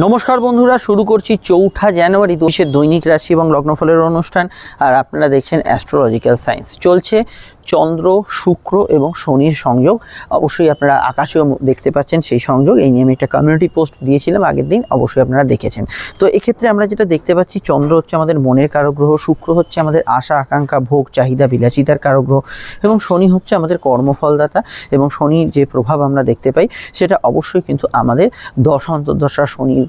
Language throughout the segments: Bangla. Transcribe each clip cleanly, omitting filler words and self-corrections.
নমস্কার বন্ধুরা, শুরু করছি 4 জানুয়ারি 2020 দৈনিক রাশি এবং লগ্নফলের অনুষ্ঠান। আর আপনারা দেখছেন অ্যাস্ট্রোলজিক্যাল সায়েন্স। চলছে চন্দ্র, শুক্র এবং শনির সংযোগ। অবশ্যই আপনারা আকাশেও দেখতে পাচ্ছেন সেই সংযোগ। এই নিয়ে আমি একটা কমিউনিটি পোস্ট দিয়েছিলাম আগের দিন, অবশ্যই আপনারা দেখেছেন। তো এক্ষেত্রে আমরা যেটা দেখতে পাচ্ছি, চন্দ্র হচ্ছে আমাদের মনের কারক গ্রহ, শুক্র হচ্ছে আমাদের আশা আকাঙ্ক্ষা ভোগ চাহিদা বিলাসিতার কারক গ্রহ এবং শনি হচ্ছে আমাদের কর্মফলদাতা। এবং শনির যে প্রভাব আমরা দেখতে পাই সেটা অবশ্যই কিন্তু আমাদের দশ অন্তর্দশা শনির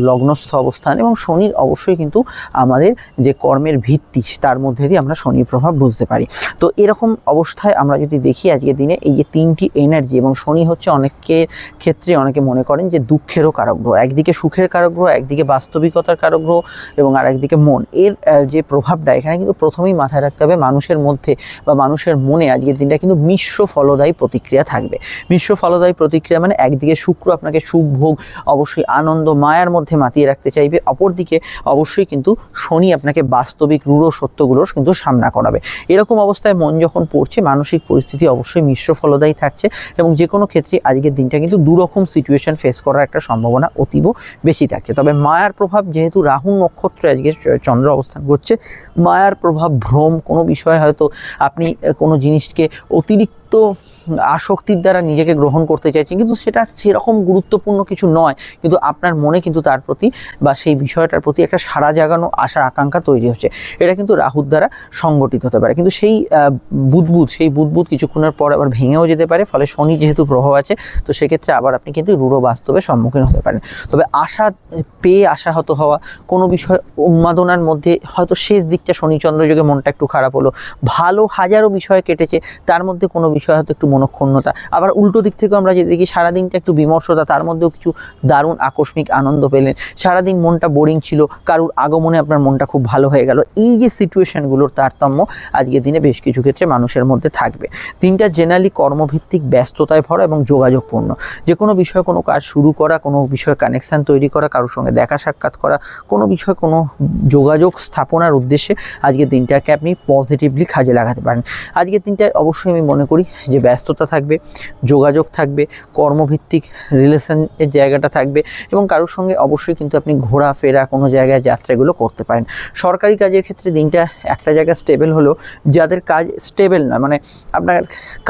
লগ্নস্থ অবস্থান এবং শনির অবশ্যই কিন্তু আমাদের যে কর্মের ভিত্তি তার মধ্যে দিয়ে আমরা শনির প্রভাব বুঝতে পারি। তো এরকম অবস্থায় আমরা যদি দেখি আজকের দিনে এই যে তিনটি এনার্জি, এবং শনি হচ্ছে অনেকের ক্ষেত্রে অনেকে মনে করেন যে দুঃখেরও কারক গ্রহ, একদিকে সুখের কারক গ্রহ, একদিকে বাস্তবিকতার কারক গ্রহ এবং আর একদিকে মন। এর যে প্রভাবটা এখানে কিন্তু প্রথমেই মাথায় রাখতে হবে, মানুষের মধ্যে বা মানুষের মনে আজকের দিনটা কিন্তু মিশ্র ফলদায়ী প্রতিক্রিয়া থাকবে। মিশ্র ফলদায়ী প্রতিক্রিয়া মানে একদিকে শুক্র আপনাকে সুখ ভোগ অবশ্যই আনন্দ মায়ার মধ্যে মাতিয়ে রাখতে চাইবে, অপরদিকে অবশ্যই কিন্তু শনি আপনাকে বাস্তবিক রূঢ় সত্যগুলোর কিন্তু সামনা করাবে। এরকম অবস্থায় মন যখন পড়ছে, মানসিক পরিস্থিতি অবশ্যই মিশ্র ফলদায়ী থাকছে এবং যে কোনো ক্ষেত্রে আজকের দিনটা কিন্তু দুরকম সিচুয়েশন ফেস করার একটা সম্ভাবনা অতীব বেশি থাকছে। তবে মায়ার প্রভাব, যেহেতু রাহু নক্ষত্রে আজকে চন্দ্র অবস্থান করছে, মায়ার প্রভাব, ভ্রম, কোনো বিষয়ে হয়তো আপনি কোনো জিনিসকে অতিরিক্ত আসক্তির দ্বারা নিজেকে গ্রহণ করতে চাইছেন, কিন্তু সেটা সেরকম গুরুত্বপূর্ণ কিছু নয়, কিন্তু আপনার মনে কিন্তু তার প্রতি বা সেই বিষয়টার প্রতি একটা সাড়া জাগানো আশা আকাঙ্ক্ষা তৈরি হচ্ছে। এটা কিন্তু রাহুর দ্বারা সংগঠিত হতে পারে, কিন্তু সেই বুদবুদ কিছুক্ষণের পর আবার ভেঙেও যেতে পারে। ফলে শনি যেহেতু প্রভাব আছে, তো সেক্ষেত্রে আবার আপনি কিন্তু রূঢ় বাস্তবে সম্মুখীন হতে পারেন। তবে আশা পেয়ে আশাহত হওয়া, কোনো বিষয় উন্মাদনার মধ্যে হয়তো শেষ দিকটা শনিচন্দ্র যোগে মনটা একটু খারাপ হলো, ভালো হাজারো বিষয় কেটেছে, তার মধ্যে কোনো বিষয় হয়তো একটু মনক্ষুণ্ণতা। আবার উল্টো দিক থেকেও আমরা যে দেখি সারাদিনটা একটু বিমর্ষতা, তার মধ্যেও কিছু দারুণ আকস্মিক আনন্দ পেলেন। সারাদিন মনটা বোরিং ছিল, কারুর আগমনে আপনার মনটা খুব ভালো হয়ে গেল। এই যে সিচুয়েশনগুলোর তারতম্য আজকের দিনে বেশ কিছু ক্ষেত্রে মানুষের মধ্যে থাকবে। দিনটা জেনারেলি কর্মভিত্তিক, ব্যস্ততায় ভরা এবং যোগাযোগপূর্ণ। যে কোনো বিষয়ে কোনো কাজ শুরু করা, কোনো বিষয়ে কানেকশান তৈরি করা, কারোর সঙ্গে দেখা সাক্ষাৎ করা, কোনো বিষয়ে কোনো যোগাযোগ স্থাপনার উদ্দেশ্যে আজকের দিনটাকে আপনি পজিটিভলি কাজে লাগাতে পারেন। আজকের দিনটায় অবশ্যই আমি মনে করি যে ব্যস্ততা থাকবে, যোগাযোগ থাকবে, কর্মভিত্তিক রিলেশনের জায়গাটা থাকবে এবং কারোর সঙ্গে অবশ্যই কিন্তু আপনি ঘোরাফেরা, কোনো জায়গায় যাত্রাগুলো করতে পারেন। সরকারি কাজের ক্ষেত্রে দিনটা একটা জায়গায় স্টেবল হলেও যাদের কাজ স্টেবল না, মানে আপনার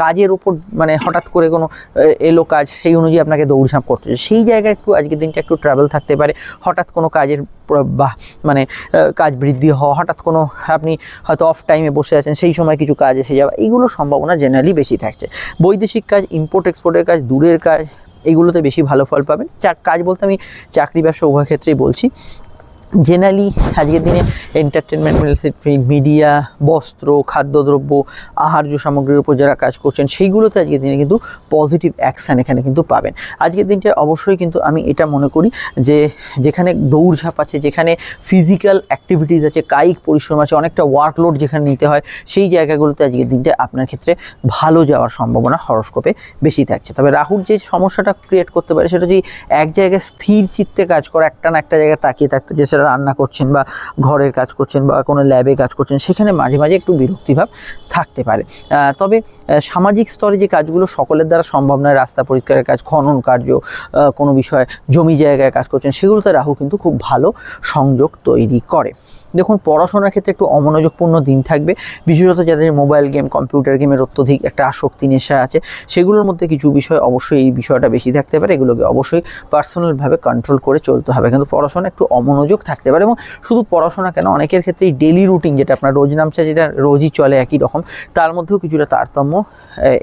কাজের উপর মানে হঠাৎ করে কোনো এলো কাজ, সেই অনুযায়ী আপনাকে দৌড়ঝাঁপ করতে হচ্ছে, সেই জায়গায় একটু আজকের দিনটা একটু ট্রাভেল থাকতে পারে। হঠাৎ কোনো কাজের মানে কাজ বৃদ্ধি হওয়া, হঠাৎ কোনো আপনি হয়তো অফ টাইমে বসে আছেন, সেই সময় কিছু কাজ এসে যাওয়া, এইগুলোর সম্ভাবনা জেনারেলি বেশি থাকছে। বৈদেশিক কাজ, ইম্পোর্ট এক্সপোর্টের কাজ, দূরের কাজ, এইগুলোতে বেশি ভালো ফল পাবেন। কাজ বলতে আমি চাকরি ব্যবসা উভয় ক্ষেত্রেই বলছি। জেনারেলি আজকের দিনে এন্টারটেনমেন্ট, মিডিয়া, বস্ত্র, খাদ্যদ্রব্য, আহার্য সামগ্রীর উপর যারা কাজ করছেন, সেইগুলোতে আজকের দিনে কিন্তু পজিটিভ অ্যাকশান এখানে কিন্তু পাবেন। আজকের দিনটা অবশ্যই কিন্তু আমি এটা মনে করি যে যেখানে দৌড়ঝাঁপ আছে, যেখানে ফিজিক্যাল অ্যাক্টিভিটিস আছে, কায়িক পরিশ্রম আছে, অনেকটা ওয়ার্কলোড যেখানে নিতে হয়, সেই জায়গাগুলোতে আজকের দিনটা আপনার ক্ষেত্রে ভালো যাওয়ার সম্ভাবনা হরস্কোপে বেশি থাকছে। তবে রাহুর যে সমস্যাটা ক্রিয়েট করতে পারে সেটা যদি এক জায়গায় স্থির চিত্তে কাজ করা, একটা না একটা জায়গায় তাকিয়ে থাকতে, যে রান্না করছেন বা ঘরের কাজ করছেন বা কোনো ল্যাবে কাজ করছেন, সেখানে মাঝে মাঝে একটু বিরক্তিভাব থাকতে পারে। তবে সামাজিক স্তরে যে কাজগুলো সকলের দ্বারা সম্ভব নয়, রাস্তা পরিষ্কারের কাজ, খনন কার্য, কোনো বিষয়ে জমি জায়গায় কাজ করছেন, সেগুলোতে রাহু কিন্তু খুব ভালো সংযোগ তৈরি করে। দেখুন, পড়াশোনার ক্ষেত্রে একটু অমনোযোগপূর্ণ দিন থাকবে, বিশেষত যাদের মোবাইল গেম, কম্পিউটার গেমের অত্যধিক একটা আসক্তি, নেশা আছে, সেগুলোর মধ্যে কিছু বিষয় অবশ্যই এই বিষয়টা বেশি থাকতে পারে। এগুলোকে অবশ্যই পার্সোনালভাবে কন্ট্রোল করে চলতে হবে, কিন্তু পড়াশোনা একটু অমনোযোগ থাকতে পারে। এবং শুধু পড়াশোনা কেন, অনেকের ক্ষেত্রে এই ডেলি রুটিন, যেটা আপনার রোজ নামছে, যেটা রোজই চলে একই রকম, তার মধ্যেও কিছুটা তারতম্য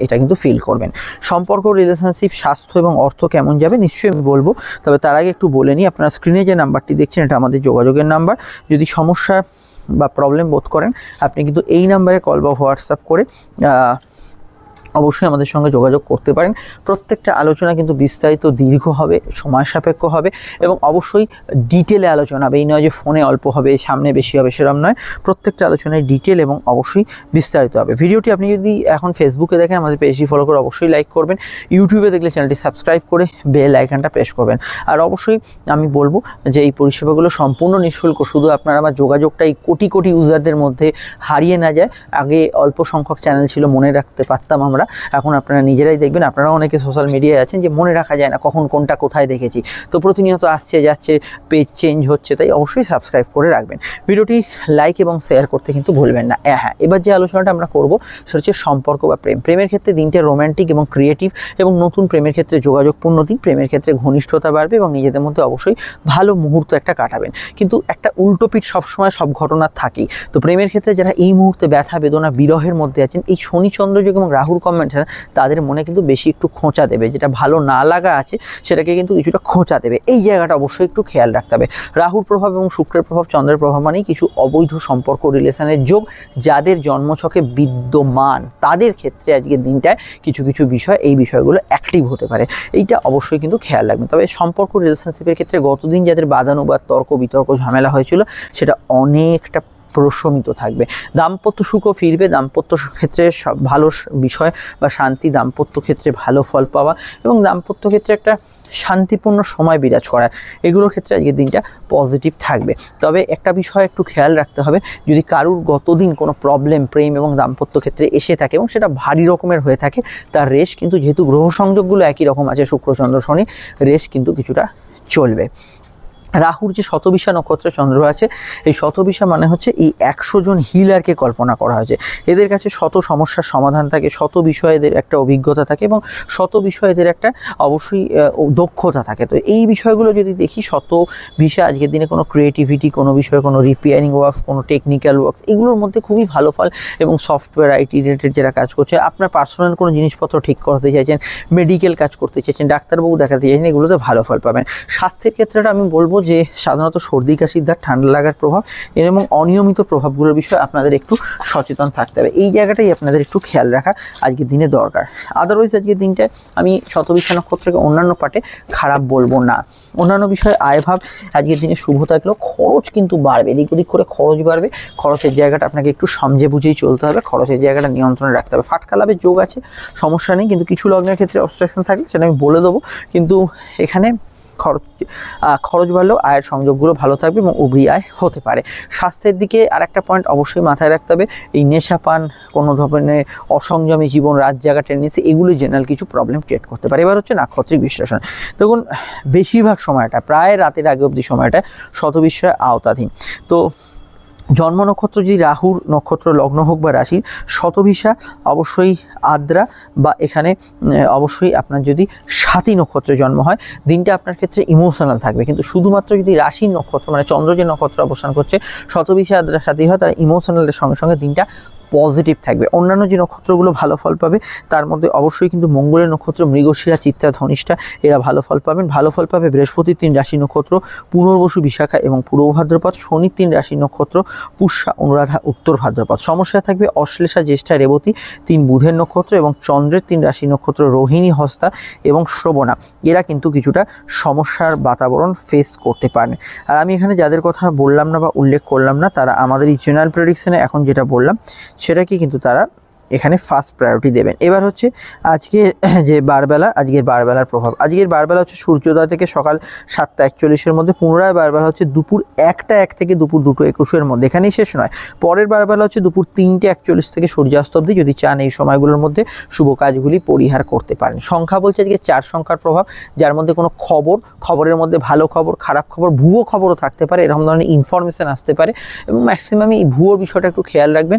এটা কিন্তু ফিল করবেন। সম্পর্ক, রিলেশনশিপ, স্বাস্থ্য এবং অর্থ কেমন যাবে নিশ্চয়ই আমি বলবো। তবে তার আগে একটু বলে নিই, আপনারা স্ক্রিনে যে নাম্বারটি দেখছেন এটা আমাদের যোগাযোগের নাম্বার। যদি সমস্যা বা প্রবলেম বোধ করেন, আপনি কিন্তু এই নাম্বারে কল বা হোয়াটসঅ্যাপ করে অবশ্যই আমাদের সঙ্গে যোগাযোগ করতে পারেন। প্রত্যেকটা আলোচনা কিন্তু বিস্তারিত, দীর্ঘ হবে, সময় সাপেক্ষ হবে এবং অবশ্যই ডিটেলে আলোচনা হবে। এই নয় যে ফোনে অল্প হবে, সামনে বেশি হবে, সেরকম নয়। প্রত্যেকটা আলোচনায় ডিটেল এবং অবশ্যই বিস্তারিত হবে। ভিডিওটি আপনি যদি এখন ফেসবুকে দেখেন, আমাদের পেজটি ফলো করে অবশ্যই লাইক করবেন। ইউটিউবে দেখলে চ্যানেলটি সাবস্ক্রাইব করে বেল আইকনটা প্রেস করবেন। আর অবশ্যই আমি বলবো যে এই পরিষেবাগুলো সম্পূর্ণ নিঃশুল্ক, শুধু আপনার আমার যোগাযোগটা এই কোটি কোটি ইউজারদের মধ্যে হারিয়ে না যায়। আগে অল্প সংখ্যক চ্যানেল ছিল, মনে রাখতে পারতাম আমরা আমরা, এখন আপনারা নিজেরাই দেখবেন, আপনারা অনেকে সোশ্যাল মিডিয়ায় আছেন যে মনে রাখা যায় না কখন কোনটা কোথায় দেখেছি, তো প্রতিনিয়ত আসছে যাচ্ছে, পেজ চেঞ্জ হচ্ছে, তাই অবশ্যই সাবস্ক্রাইব করে রাখবেন। ভিডিওটি লাইক এবং শেয়ার করতে কিন্তু ভুলবেন না। হ্যাঁ, এবার যে আলোচনাটা আমরা করবো সেটা হচ্ছে সম্পর্ক বা প্রেম। প্রেমের ক্ষেত্রে দিনটা রোম্যান্টিক এবং ক্রিয়েটিভ, এবং নতুন প্রেমের ক্ষেত্রে যোগাযোগপূর্ণ দিন। প্রেমের ক্ষেত্রে ঘনিষ্ঠতা বাড়বে এবং নিজেদের মধ্যে অবশ্যই ভালো মুহূর্ত একটা কাটাবেন। কিন্তু একটা উল্টোপিঠ সবসময় সব ঘটনা থাকেই। তো প্রেমের ক্ষেত্রে যারা এই মুহূর্তে ব্যথা বেদনা বিরহের মধ্যে আছেন, এই শনি চন্দ্রযোগ এবং রাহুর কম্বিনেশন তাদের মনে কিন্তু বেশি একটু খোঁচা দেবে, যেটা ভালো না লাগা আছে সেটাকে কিন্তু কিছুটা খোঁচা দেবে। এই জায়গাটা অবশ্যই একটু খেয়াল রাখতে হবে। রাহুর প্রভাব এবং শুক্রের প্রভাব, চন্দ্রের প্রভাব মানেই কিছু অবৈধ সম্পর্ক, রিলেশনের যোগ যাদের জন্মছকে বিদ্যমান, তাদের ক্ষেত্রে আজকের দিনটায় কিছু কিছু বিষয়, এই বিষয়গুলো অ্যাক্টিভ হতে পারে। এইটা অবশ্যই কিন্তু খেয়াল রাখবেন। তবে সম্পর্ক রিলেশনশিপের ক্ষেত্রে গতদিন যাদের বাদানুবাদ, তর্ক বিতর্ক, ঝামেলা হয়েছিল সেটা অনেকটা প্রশমিত থাকবে। দাম্পত্য সুখও ফিরবে। দাম্পত্য ক্ষেত্রে সব ভালো বিষয় বা শান্তি, দাম্পত্য ক্ষেত্রে ভালো ফল পাওয়া এবং দাম্পত্য ক্ষেত্রে একটা শান্তিপূর্ণ সময় বিরাজ করা, এগুলোর ক্ষেত্রে আজকের দিনটা পজিটিভ থাকবে। তবে একটা বিষয় একটু খেয়াল রাখতে হবে, যদি কারুর গতদিন কোনো প্রবলেম প্রেম এবং দাম্পত্য ক্ষেত্রে এসে থাকে এবং সেটা ভারী রকমের হয়ে থাকে, তার রেশ কিন্তু, যেহেতু গ্রহ সংযোগগুলো একই রকম আছে, শুক্র চন্দ্র শনি, রেশ কিন্তু কিছুটা চলবে। রাহুর যে শতবিশা নক্ষত্রে চন্দ্র আছে, এই শতবিশা মানে হচ্ছে এই 100 জন হিলারকে কল্পনা করা হয়েছে। এদের কাছে শত সমস্যার সমাধান থাকে, শত বিষয়ে এদের একটা অভিজ্ঞতা থাকে এবং শত বিষয়ে এদের একটা অবশ্যই দক্ষতা থাকে। তো এই বিষয়গুলো যদি দেখি, শতবিশা আজকের দিনে কোনো ক্রিয়েটিভিটি, কোনো বিষয়ে কোনো রিপেয়ারিং ওয়ার্কস, কোনো টেকনিক্যাল ওয়ার্কস, এগুলোর মধ্যে খুবই ভালো ফল। এবং সফটওয়্যার আইটি রিলেটেড যারা কাজ করছে, আপনার পার্সোনাল কোনো জিনিসপত্র ঠিক করতে চাইছেন, মেডিকেল কাজ করতে চাইছেন, ডাক্তারবাবু দেখাতে চাইছেন, এগুলোতে ভালো ফল পাবেন। স্বাস্থ্যের ক্ষেত্রেটা আমি বলবো যে সাধারণত সর্দি কাশির ধার, ঠান্ডা লাগার প্রভাব এবং অনিয়মিত প্রভাবগুলোর বিষয়ে আপনাদের একটু সচেতন থাকতে হবে। এই জায়গাটাই আপনাদের একটু খেয়াল রাখা আজকের দিনে দরকার। আদারওয়াইজ আজকের দিনটায় আমি শতবিশা নক্ষত্রকে অন্যান্য পার্টে খারাপ বলবো না। অন্যান্য বিষয়ে আয়ভাব আজকের দিনে শুভ থাকলেও খরচ কিন্তু বাড়বে, এদিক ওদিক করে খরচ বাড়বে। খরচের জায়গাটা আপনাকে একটু সমঝে বুঝেই চলতে হবে, খরচের জায়গাটা নিয়ন্ত্রণে রাখতে হবে। ফাটকা লাভের যোগ আছে, সমস্যা নেই, কিন্তু কিছু লগ্নের ক্ষেত্রে অবস্ট্রাকশন থাকলে সেটা আমি বলে দেবো। কিন্তু এখানে খরচ বাড়লেও আয়ের সংযোগগুলো ভালো থাকবে এবং উভয় আয় হতে পারে। স্বাস্থ্যের দিকে আর একটা পয়েন্ট অবশ্যই মাথায় রাখতে হবে, এই নেশাপান, কোনো ধরনের অসংযমী জীবন, রাত জাগা টেন্ডেন্সি, এগুলো জেনারেল কিছু প্রবলেম ক্রিয়েট করতে পারে। এবার হচ্ছে নাক্ষত্রিক বিশ্লেষণ। দেখুন, বেশিরভাগ সময়টা, প্রায় রাতের আগে অবধি সময়টা শতবিশার আওতাধীন। তো জন্ম নক্ষত্র যদি রাহুর নক্ষত্র লগ্ন হোক বা রাশি, শতবিশা অবশ্যই আদ্রা বা এখানে অবশ্যই আপনার যদি সাথী নক্ষত্রে জন্ম হয়, দিনটা আপনার ক্ষেত্রে ইমোশনাল থাকবে। কিন্তু শুধুমাত্র যদি রাশির নক্ষত্র মানে চন্দ্র যে নক্ষত্র অবস্থান করছে, শতবিশা আদ্রা সাথী হয়, তার ইমোশনালের সঙ্গে সঙ্গে দিনটা পজিটিভ থাকবে। অন্যান্য যে নক্ষত্রগুলো ভালো ফল পাবে তার মধ্যে অবশ্যই কিন্তু মঙ্গলের নক্ষত্র, মৃগশিরা, চিত্রা, ধনিষ্ঠা, এরা ভালো ফল পাবেন। ভালো ফল পাবে বৃহস্পতির 3 রাশি নক্ষত্র, পুনর্বসু, বিশাখা এবং পূর্ব ভাদ্রপদ। শনির 3 রাশি নক্ষত্র, পুষ্যা, অনুরাধা, উত্তর ভাদ্রপদ। সমস্যা থাকবে অশ্লেষা, জ্যেষ্ঠা, রেবতী, 3 বুধের নক্ষত্র এবং চন্দ্রের 3 রাশি নক্ষত্র, রোহিণী, হস্তা এবং শ্রবণা। এরা কিন্তু কিছুটা সমস্যার বাতাবরণ ফেস করতে পারেন। আর আমি এখানে যাদের কথা বললাম না বা উল্লেখ করলাম না, তারা আমাদের এই জেনারেল প্রেডিকশনে এখন যেটা বললাম সেটাকে কিন্তু তারা এখানে ফার্স্ট প্রায়োরিটি দেবেন। এবার হচ্ছে আজকে যে বারবেলা, আজকের বারবেলার প্রভাব। আজকের বারবেলা হচ্ছে সূর্যোদয় থেকে সকাল 7টা 41-এর মধ্যে, পুনরায় বারবেলা হচ্ছে দুপুর 1টা 1 থেকে দুপুর 2টো 21-এর মধ্যে, এখানেই শেষ নয়। পরের বারবেলা হচ্ছে দুপুর 3টে 41 থেকে সূর্যাস্ত অবধি। যদি চান এই সময়গুলোর মধ্যে শুভ কাজগুলি পরিহার করতে পারেন। সংখ্যা বলছে আজকে 4 সংখ্যার প্রভাব, যার মধ্যে কোনো খবরের মধ্যে ভালো খবর, খারাপ খবর, ভুয়ো খবরও থাকতে পারে, এরকম ধরনের ইনফরমেশন আসতে পারে এবং ম্যাক্সিমাম এই ভুয়োর বিষয়টা একটু খেয়াল রাখবেন।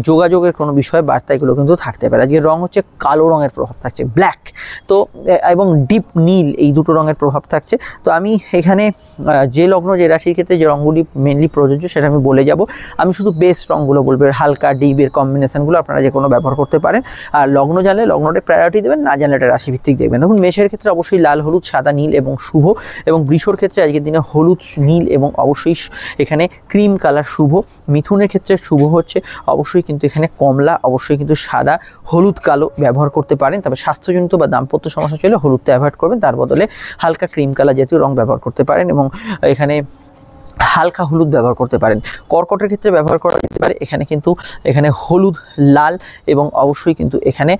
যোগাযোগের কোনো বিষয়ে বার্তা এগুলো কিন্তু থাকতে পারে। আজকের রং হচ্ছে কালো রঙের প্রভাব থাকছে, ব্ল্যাক, তো এবং ডিপ নীল, এই দুটো রঙের প্রভাব থাকছে। তো আমি এখানে যে লগ্ন যে রাশির ক্ষেত্রে যে রঙগুলি মেনলি প্রযোজ্য সেটা আমি বলে যাব। আমি শুধু বেস্ট রঙগুলো বলবো, হালকা ডিপের কম্বিনেশনগুলো আপনারা যে কোনো ব্যবহার করতে পারেন। আর লগ্ন জানলে লগ্নটা প্রায়োরিটি দেবেন, না জানলে এটা রাশিভিত্তিক দেখবেন। দেখুন, মেষের ক্ষেত্রে অবশ্যই লাল, হলুদ, সাদা, নীল এবং শুভ, এবং বৃষর ক্ষেত্রে আজকের দিনে হলুদ, নীল এবং অবশ্যই এখানে ক্রিম কালার শুভ। মিথুনের ক্ষেত্রে শুভ হচ্ছে অবশ্যই কিন্তু এখানে কমলা, অবশ্যই কিন্তু সাদা, হলুদ, কালো ব্যবহার করতে পারেন। তবে স্বাস্থ্যজনিত বা দাম্পত্য সমস্যা চলে হলুদটা অ্যাভয়েড করবেন, তার বদলে হালকা ক্রিম কালার জাতীয় রং ব্যবহার করতে পারেন। এবং এখানে হালকা হলুদ ব্যবহার করতে পারেন। কর্কটের ক্ষেত্রে ব্যবহার করা যেতে পারে এখানে হলুদ, লাল এবং অবশ্যই কিন্তু এখানে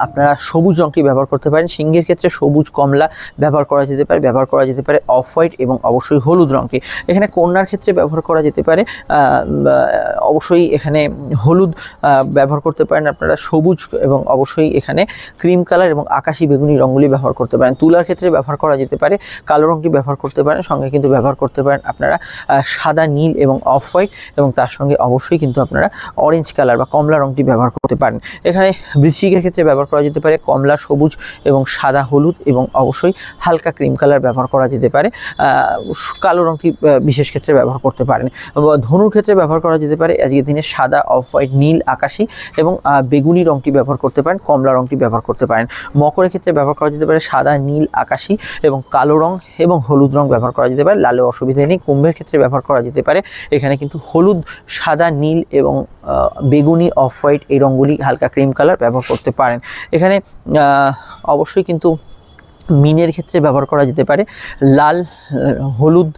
আপনারা সবুজ রঙটি ব্যবহার করতে পারেন। সিংহের ক্ষেত্রে সবুজ, কমলা ব্যবহার করা যেতে পারে অফ হোয়াইট এবং অবশ্যই হলুদ রঙটি। এখানে কন্যার ক্ষেত্রে ব্যবহার করা যেতে পারে অবশ্যই এখানে হলুদ ব্যবহার করতে পারেন আপনারা, সবুজ এবং অবশ্যই এখানে ক্রিম কালার এবং আকাশি বেগুনি রঙগুলি ব্যবহার করতে পারেন। তুলার ক্ষেত্রে ব্যবহার করা যেতে পারে কালো রঙটি ব্যবহার করতে পারেন, সঙ্গে কিন্তু ব্যবহার করতে পারেন আপনারা সাদা, নীল এবং অফ হোয়াইট, এবং তার সঙ্গে অবশ্যই কিন্তু আপনারা অরেঞ্জ কালার বা কমলা রঙটি ব্যবহার করতে পারেন। এখানে বৃশ্চিকের ক্ষেত্রে ব্যবহার করা যেতে পারে কমলা, সবুজ এবং সাদা, হলুদ এবং অবশ্যই হালকা ক্রিম কালার ব্যবহার করা যেতে পারে। কালো রঙটি বিশেষ ক্ষেত্রে ব্যবহার করতে পারেন। ধনুর ক্ষেত্রে ব্যবহার করা যেতে পারে আজকের দিনে সাদা, অফ হোয়াইট, নীল, আকাশি এবং বেগুনি রঙটি ব্যবহার করতে পারেন, কমলা রঙটি ব্যবহার করতে পারেন। মকরের ক্ষেত্রে ব্যবহার করা যেতে পারে সাদা, নীল, আকাশি এবং কালো রং এবং হলুদ রং ব্যবহার করা যেতে পারে, লালেও অসুবিধা নেই। কুম্ভের ক্ষেত্রে ব্যবহার করা যেতে পারে এখানে কিন্তু হলুদ, সাদা, নীল এবং বেগুনি, অফ হোয়াইট এই রঙগুলি হালকা ক্রিম কালার ব্যবহার করতে পারেন। এখানে অবশ্যই কিন্তু মিনের ক্ষেত্রে ব্যবহার করা যেতে পারে লাল, হলুদ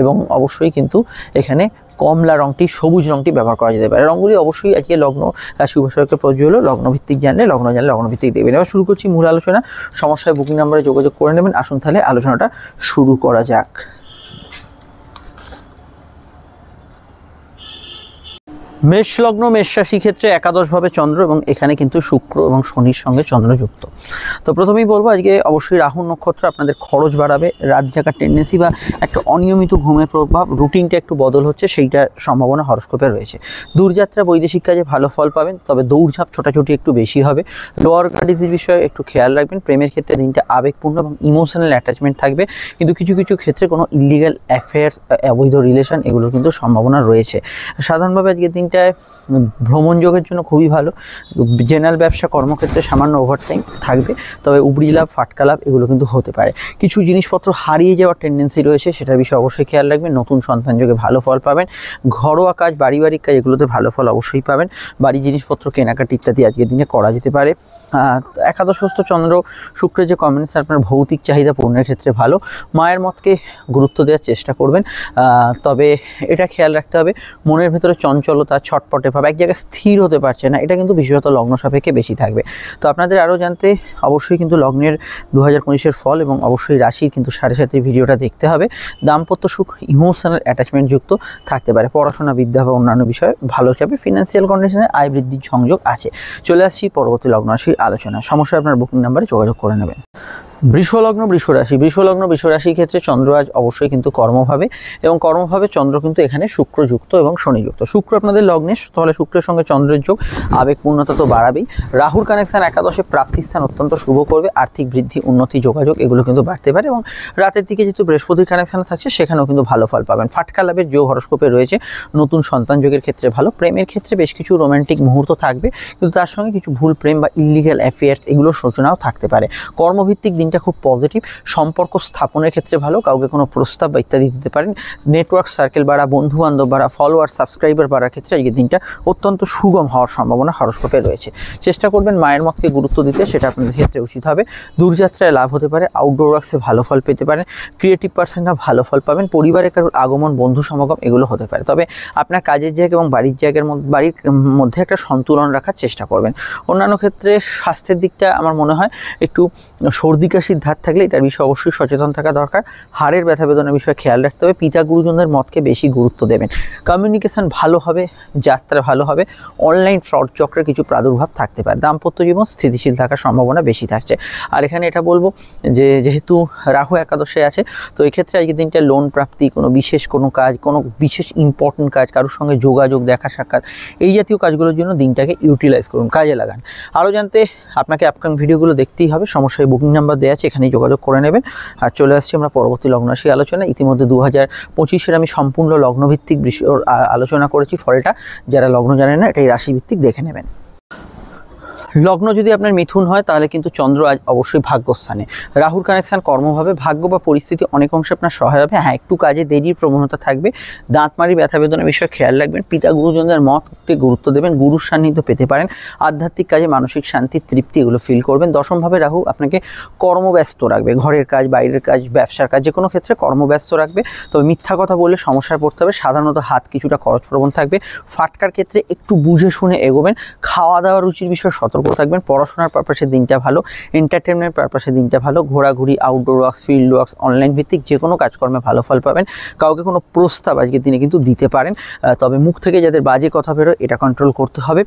এবং অবশ্যই কিন্তু এখানে কমলা রঙটি, সবুজ রঙটি ব্যবহার করা যেতে পারে। রঙগুলি অবশ্যই আজকে লগ্ন রাশি উপাসকের প্রযোজ্য হলো, লগ্নভিত্তিক জানলে লগ্নভিত্তিক দেখবেন। এবার শুরু করছি মূল আলোচনা। সমস্যায় বুকিং নাম্বারে যোগাযোগ করে নেবেন। আসুন তাহলে আলোচনাটা শুরু করা যাক। মেষ লগ্ন, মেষ রাশি ক্ষেত্রে একাদশভাবে চন্দ্র এবং এখানে কিন্তু শুক্র এবং শনির সঙ্গে চন্দ্র যুক্ত। তো প্রথমেই বলবো আজকে অবশ্যই রাহু নক্ষত্র আপনাদের খরচ বাড়াবে, রাত জাগার টেন্ডেন্সি বা একটা অনিয়মিত ঘুমের প্রভাব, রুটিনটা একটু বদল হচ্ছে, সেইটা সম্ভাবনা হরস্কোপে রয়েছে। দূরযাত্রা, বৈদেশিক কাজে ভালো ফল পাবেন, তবে দৌড়ঝাঁপ, ছোটাছুটি একটু বেশি হবে। লোয়ার গার্ডিসের বিষয়ে একটু খেয়াল রাখবেন। প্রেমের ক্ষেত্রে দিনটা আবেগপূর্ণ এবং ইমোশনাল অ্যাটাচমেন্ট থাকবে, কিন্তু কিছু কিছু ক্ষেত্রে কোনো ইলিগাল অ্যাফেয়ার্স, অবৈধ রিলেশন এগুলোর কিন্তু সম্ভাবনা রয়েছে। সাধারণভাবে আজকের দিনটায় ভ্রমণ যোগের জন্য খুবই ভালো। জেনারেল ব্যবসা, কর্মক্ষেত্রে সামান্য ওভারটাইম থাকবে, তবে উপরি লাভ, ফাটকা লাভ এগুলো কিন্তু হতে পারে। কিছু জিনিসপত্র হারিয়ে যাওয়ার টেন্ডেন্সি রয়েছে, সেটার বিষয়ে অবশ্যই খেয়াল রাখবেন। নতুন সন্তান যোগে ভালো ফল পাবেন। ঘরোয়া কাজ, পারিবারিক কাজ এগুলোতে ভালো ফল অবশ্যই পাবেন। বাড়ির জিনিসপত্র কেনাকাটি ইত্যাদি আজকের দিনে করা যেতে পারে। একাদশস্থ চন্দ্র শুক্রের যে কম্বিনেশন আপনার ভৌতিক চাহিদা পূরণের ক্ষেত্রে ভালো। মায়ের মতকে গুরুত্ব দেওয়ার চেষ্টা করবেন, তবে এটা খেয়াল রাখতে হবে মনের ভেতরে চঞ্চলতা, ছটপটে ভাব, এক জায়গায় স্থির হতে পারছে না, এটা কিন্তু বিশেষত লগ্ন সাপেক্ষে বেশি থাকবে। তো আপনাদের আরও জানতে অবশ্যই কিন্তু লগ্নের 2019-এর ফল এবং অবশ্যই রাশির কিন্তু 7.5 ভিডিওটা দেখতে হবে। দাম্পত্য সুখ, ইমোশনাল অ্যাটাচমেন্ট যুক্ত থাকতে পারে। পড়াশোনা, বিদ্যা বা অন্যান্য বিষয়ে ভালো যাবে। ফিনান্সিয়াল কন্ডিশনে আয় বৃদ্ধির সংযোগ আছে। চলে আসছি পরবর্তী লগ্ন রাশির আলোচনা। সমস্যা আপনার বুকিং নাম্বারে যোগাযোগ করে নেবেন। বৃষলগ্ন, বৃষরাশির ক্ষেত্রে চন্দ্র আজ অবশ্যই কিন্তু কর্মভাবে, এবং কর্মভাবে চন্দ্র কিন্তু এখানে শুক্রযুক্ত এবং শনিযুক্ত। শুক্র আপনাদের লগ্নে, তাহলে শুক্রের সঙ্গে চন্দ্রের যোগ আবেগপূর্ণতা তো বাড়াবেই। রাহুর কানেকশন একাদশে প্রাপ্তিস্থান অত্যন্ত শুভ করবে। আর্থিক বৃদ্ধি, উন্নতি, যোগাযোগ এগুলো কিন্তু বাড়তে পারে, এবং রাতের দিকে যেহেতু বৃহস্পতির কানেকশন থাকছে সেখানেও কিন্তু ভালো ফল পাবেন। ফাটকা লাভের যোগ হরস্কোপে রয়েছে। নতুন সন্তান যোগের ক্ষেত্রে ভালো। প্রেমের ক্ষেত্রে বেশ কিছু রোমান্টিক মুহূর্ত থাকবে, কিন্তু তার সঙ্গে কিছু ভুল প্রেম বা ইলিগাল অ্যাফেয়ার্স এগুলোর সূচনাও থাকতে পারে। কর্মভিত্তিক দিনটা খুব পজিটিভ। সম্পর্ক স্থাপনের ক্ষেত্রে ভালো, কাউকে কোনো প্রস্তাব বা ইত্যাদি দিতে পারেন। নেটওয়ার্ক সার্কেল বাড়া, বন্ধু বান্ধব বাড়া, ফলোয়ার, সাবস্ক্রাইবার বাড়ার ক্ষেত্রে আজকের দিনটা অত্যন্ত সুগম হওয়ার সম্ভাবনা হরস্কোপে রয়েছে। চেষ্টা করবেন মায়ের মতকে গুরুত্ব দিতে, সেটা আপনাদের ক্ষেত্রে উচিত হবে। দূরযাত্রায় লাভ হতে পারে। আউটডোর ওয়ার্কসে ভালো ফল পেতে পারেন। ক্রিয়েটিভ পার্সনরা ভালো ফল পাবেন। পরিবারের কারোর আগমন, বন্ধু সমাগম এগুলো হতে পারে, তবে আপনার কাজের জায়গা এবং বাড়ির মধ্যে একটা সন্তুলন রাখার চেষ্টা করবেন। অন্যান্য ক্ষেত্রে স্বাস্থ্যের দিকটা আমার মনে হয় একটু সর্দি কাশির ধার থাকলে এটার বিষয়ে অবশ্যই সচেতন থাকা দরকার। হাড়ের ব্যথা বেদনার বিষয়ে খেয়াল রাখতে হবে। পিতা গুরুজনদের মতকে বেশি গুরুত্ব দেবেন। কমিউনিকেশন ভালো হবে, যাত্রা ভালো হবে। অনলাইন ফ্রড চক্রের কিছু প্রাদুর্ভাব থাকতে পারে। দাম্পত্য জীবন স্থিতিশীল থাকার সম্ভাবনা বেশি থাকছে। আর এখানে এটা বলবো যে যেহেতু রাহু একাদশে আছে, তো এক্ষেত্রে আজকের দিনটা লোন প্রাপ্তি, কোনো কাজ, কোনো বিশেষ ইম্পর্টেন্ট কাজ, কারোর সঙ্গে যোগাযোগ, দেখা সাক্ষাৎ এই জাতীয় কাজগুলোর জন্য দিনটাকে ইউটিলাইজ করুন, কাজে লাগান। আরও জানতে আপনাকে আপকামিং ভিডিওগুলো দেখতেই হবে। সমস্যায় বুকিং নাম্বার দেওয়া আছে, এখানেই যোগাযোগ করে নেবেন। আর চলে আসছি আমরা পরবর্তী লগ্নরাশি আলোচনা। ইতিমধ্যে 2025-এর আমি সম্পূর্ণ লগ্নভিত্তিক আলোচনা করেছি ফলটা। যারা লগ্ন জানেন না, এটাই রাশিভিত্তিক দেখে নেবেন। লগ্ন যদি আপনার মিথুন হয় তাহলে কিন্তু চন্দ্র আজ অবশ্যই ভাগ্যস্থানে। রাহুর কানেকশন কর্মভাবে ভাগ্য বা পরিস্থিতি অনেক অংশে আপনার সহায় হবে। হ্যাঁ, একটু কাজে দেরির প্রবণতা থাকবে, দাঁতমারি ব্যথা বেদনার বিষয়ে খেয়াল রাখবেন, পিতা গুরুজনদের মতকে গুরুত্ব দেবেন, গুরুর সান্নিধ্য পেতে পারেন, আধ্যাত্মিক কাজে মানসিক শান্তি তৃপ্তি এগুলো ফিল করবেন। দশমভাবে রাহু আপনাকে কর্মব্যস্ত রাখবে, ঘরের কাজ বাইরের কাজ ব্যবসার কাজ যে কোনো ক্ষেত্রে কর্মব্যস্ত রাখবে। তবে মিথ্যা কথা বললে সমস্যায় পড়তে হবে, সাধারণত হাত কিছুটা খরচপ্রবণ থাকবে, ফাটকার ক্ষেত্রে একটু বুঝে শুনে এগোবেন, খাওয়া দাওয়া রুচির বিষয়ে সতর্ক থাকবেন, পড়াশোনার পারপাসে দিনটা ভালো, এন্টারটেনমেন্ট পারপাসে দিনটা ভালো, ঘোরাঘুরি outdoor works field works online ভিত্তিক যে কোনো কাজকর্মে ভালো ফল পাবেন। কাউকে কোনো প্রস্তাব আজকের দিনে কিন্তু দিতে পারেন, তবে মুখ থেকে যাদের বাজে কথা বেরোয় এটা কন্ট্রোল করতে হবে।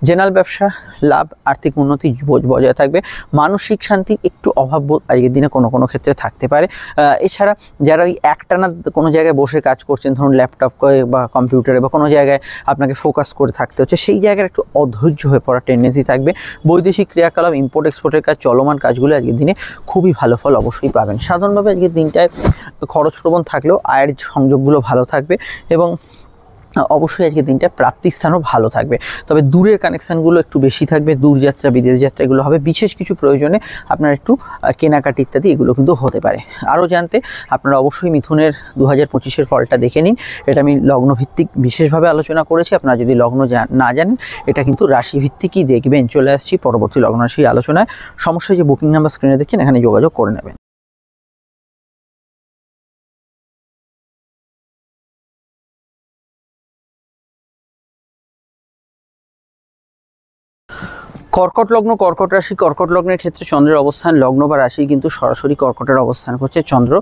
জেনারেল ব্যবসা লাভ, আর্থিক উন্নতি বজায় থাকবে, মানসিক শান্তি একটু অভাববোধ আজকের দিনে কোনো কোনো ক্ষেত্রে থাকতে পারে। এছাড়া যারা ওই একটানা কোনো জায়গায় বসে কাজ করছেন, ধরুন ল্যাপটপ বা কম্পিউটারে বা কোনো জায়গায় আপনাকে ফোকাস করে থাকতে হচ্ছে, সেই জায়গায় একটু অধৈর্য হয়ে পড়ার টেন্ডেন্সি থাকবে। বৈদেশিক ক্রিয়াকলাপ ইম্পোর্ট এক্সপোর্টের কাজ চলমান কাজগুলো আজকের দিনে খুবই ভালো ফল অবশ্যই পাবেন। সাধারণভাবে আজকের দিনটায় খরচপ্রবণ থাকলেও আয়ের সংযোগগুলো ভালো থাকবে এবং অবশ্যই আজকের দিনটা প্রাপ্তির স্থানও ভালো থাকবে। তবে দূরের কানেকশানগুলো একটু বেশি থাকবে, দূরযাত্রা বিদেশ যাত্রা এগুলো হবে, বিশেষ কিছু প্রয়োজনে আপনার একটু কেনাকাটি ইত্যাদি এগুলো কিন্তু হতে পারে। আরও জানতে আপনারা অবশ্যই মিথুনের 2025-এর ফলটা দেখে নিন। এটা আমি লগ্নভিত্তিক বিশেষভাবে আলোচনা করেছি, আপনারা যদি লগ্ন না জানেন এটা কিন্তু রাশিভিত্তিকই দেখবেন। চলে আসছি পরবর্তী লগ্ন রাশি আলোচনায়। সমস্যায় যে বুকিং নাম্বার স্ক্রিনে দেখছেন এখানে যোগাযোগ করে নেবেন। কর্কট লগ্ন, কর্কট রাশি, কর্কট লগ্নের ক্ষেত্রে চন্দ্রের অবস্থান লগ্ন বা রাশি কিন্তু সরাসরি কর্কটের অবস্থান করছে। চন্দ্র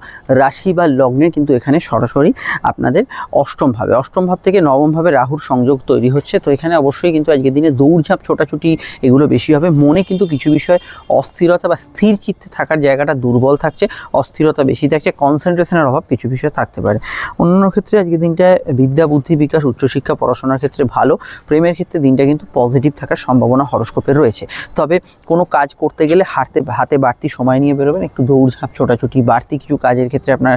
রাশি বা লগ্নের কিন্তু এখানে সরাসরি আপনাদের অষ্টম ভাব থেকে নবম ভাবে রাহুর সংযোগ তৈরি হচ্ছে। তো এখানে অবশ্যই কিন্তু আজকের দিনে দৌড়ঝাঁপ ছোটাছুটি এগুলো বেশি হবে। মনে কিন্তু কিছু বিষয় অস্থিরতা বা স্থির চিত্তে থাকার জায়গাটা দুর্বল থাকছে, অস্থিরতা বেশি থাকছে, কনসেন্ট্রেশনের অভাব কিছু বিষয় থাকতে পারে। অন্যান্য ক্ষেত্রে আজকের দিনটায় বিদ্যা বুদ্ধি বিকাশ, উচ্চশিক্ষা পড়াশোনার ক্ষেত্রে ভালো। প্রেমের ক্ষেত্রে দিনটা কিন্তু পজিটিভ থাকার সম্ভাবনা হরস্কোপের রয়েছে। তবে কোনো কাজ করতে গেলে হাতে বাড়তি সময় নিয়ে বেরোবেন, একটু দৌড়ঝাঁপ ছোটাছুটি বাড়তি কিছু কাজের ক্ষেত্রে আপনার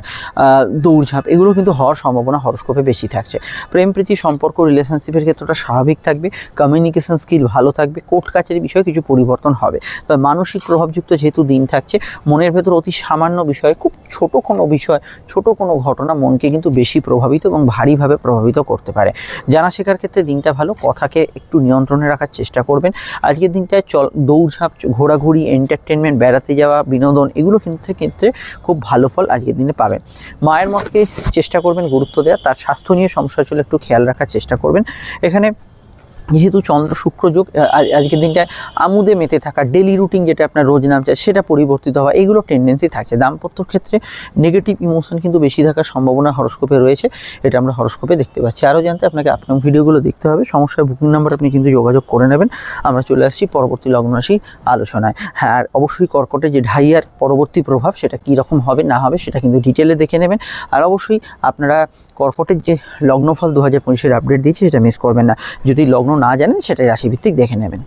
দৌড়ঝাঁপ এগুলো কিন্তু হওয়ার সম্ভাবনা হরস্কোপে বেশি থাকছে। প্রেম প্রীতি সম্পর্ক রিলেশনশিপের ক্ষেত্রটা স্বাভাবিক থাকবে, কমিউনিকেশন স্কিল ভালো থাকবে, কোর্ট কাছারির বিষয়ে কিছু পরিবর্তন হবে। তবে মানসিক প্রভাবযুক্ত যেহেতু দিন থাকছে, মনের ভেতর অতি সামান্য বিষয়, খুব ছোট কোনো বিষয়, ছোট কোনো ঘটনা মনকে কিন্তু বেশি প্রভাবিত এবং ভারীভাবে প্রভাবিত করতে পারে। জানা শেখার ক্ষেত্রে দিনটা ভালো, কথাকে একটু নিয়ন্ত্রণে রাখার চেষ্টা করবেন। আজকের দিনটায় দৌড়ঝাঁপ ঘোরাঘুরি এন্টারটেনমেন্ট বেড়াতে যাওয়া বিনোদন এগুলো ক্ষেত্রে খুব ভালো ফল আজকের দিনে পাবেন। মায়ের মতকে চেষ্টা করবেন গুরুত্ব দেওয়া, তার স্বাস্থ্য নিয়ে সমস্যা চলে একটু খেয়াল রাখার চেষ্টা করবেন। এখানে যেহেতু চন্দ্র শুক্র যোগ, আজকের দিনটায় আমোদে মেতে থাকা ডেলি রুটিন যেটা আপনার রোজ নামছে সেটা পরিবর্তিত হওয়া এগুলো টেন্ডেন্সি থাকছে। দাম্পত্যর ক্ষেত্রে নেগেটিভ ইমোশন কিন্তু বেশি থাকার সম্ভাবনা হরস্কোপে রয়েছে, এটা আমরা হরস্কোপে দেখতে পাচ্ছি। আরও জানতে আপনাকে আপকামিং ভিডিওগুলো দেখতে হবে। সমস্যায় বুকিং নাম্বার আপনি কিন্তু যোগাযোগ করে নেবেন। আমরা চলে আসছি পরবর্তী লগ্ন রাশি আলোচনায়। হ্যাঁ, আর অবশ্যই কর্কটে যে ঢাইয়ার পরবর্তী প্রভাব সেটা কী রকম হবে না হবে সেটা কিন্তু ডিটেলে দেখে নেবেন। আর অবশ্যই আপনারা কর্কটের যে লগ্নফল 2025-এর আপডেট দিয়েছি সেটা মিস করবেন না। যদি লগ্ন না জানেন সেটাই রাশিভিত্তিক দেখে নেবেন।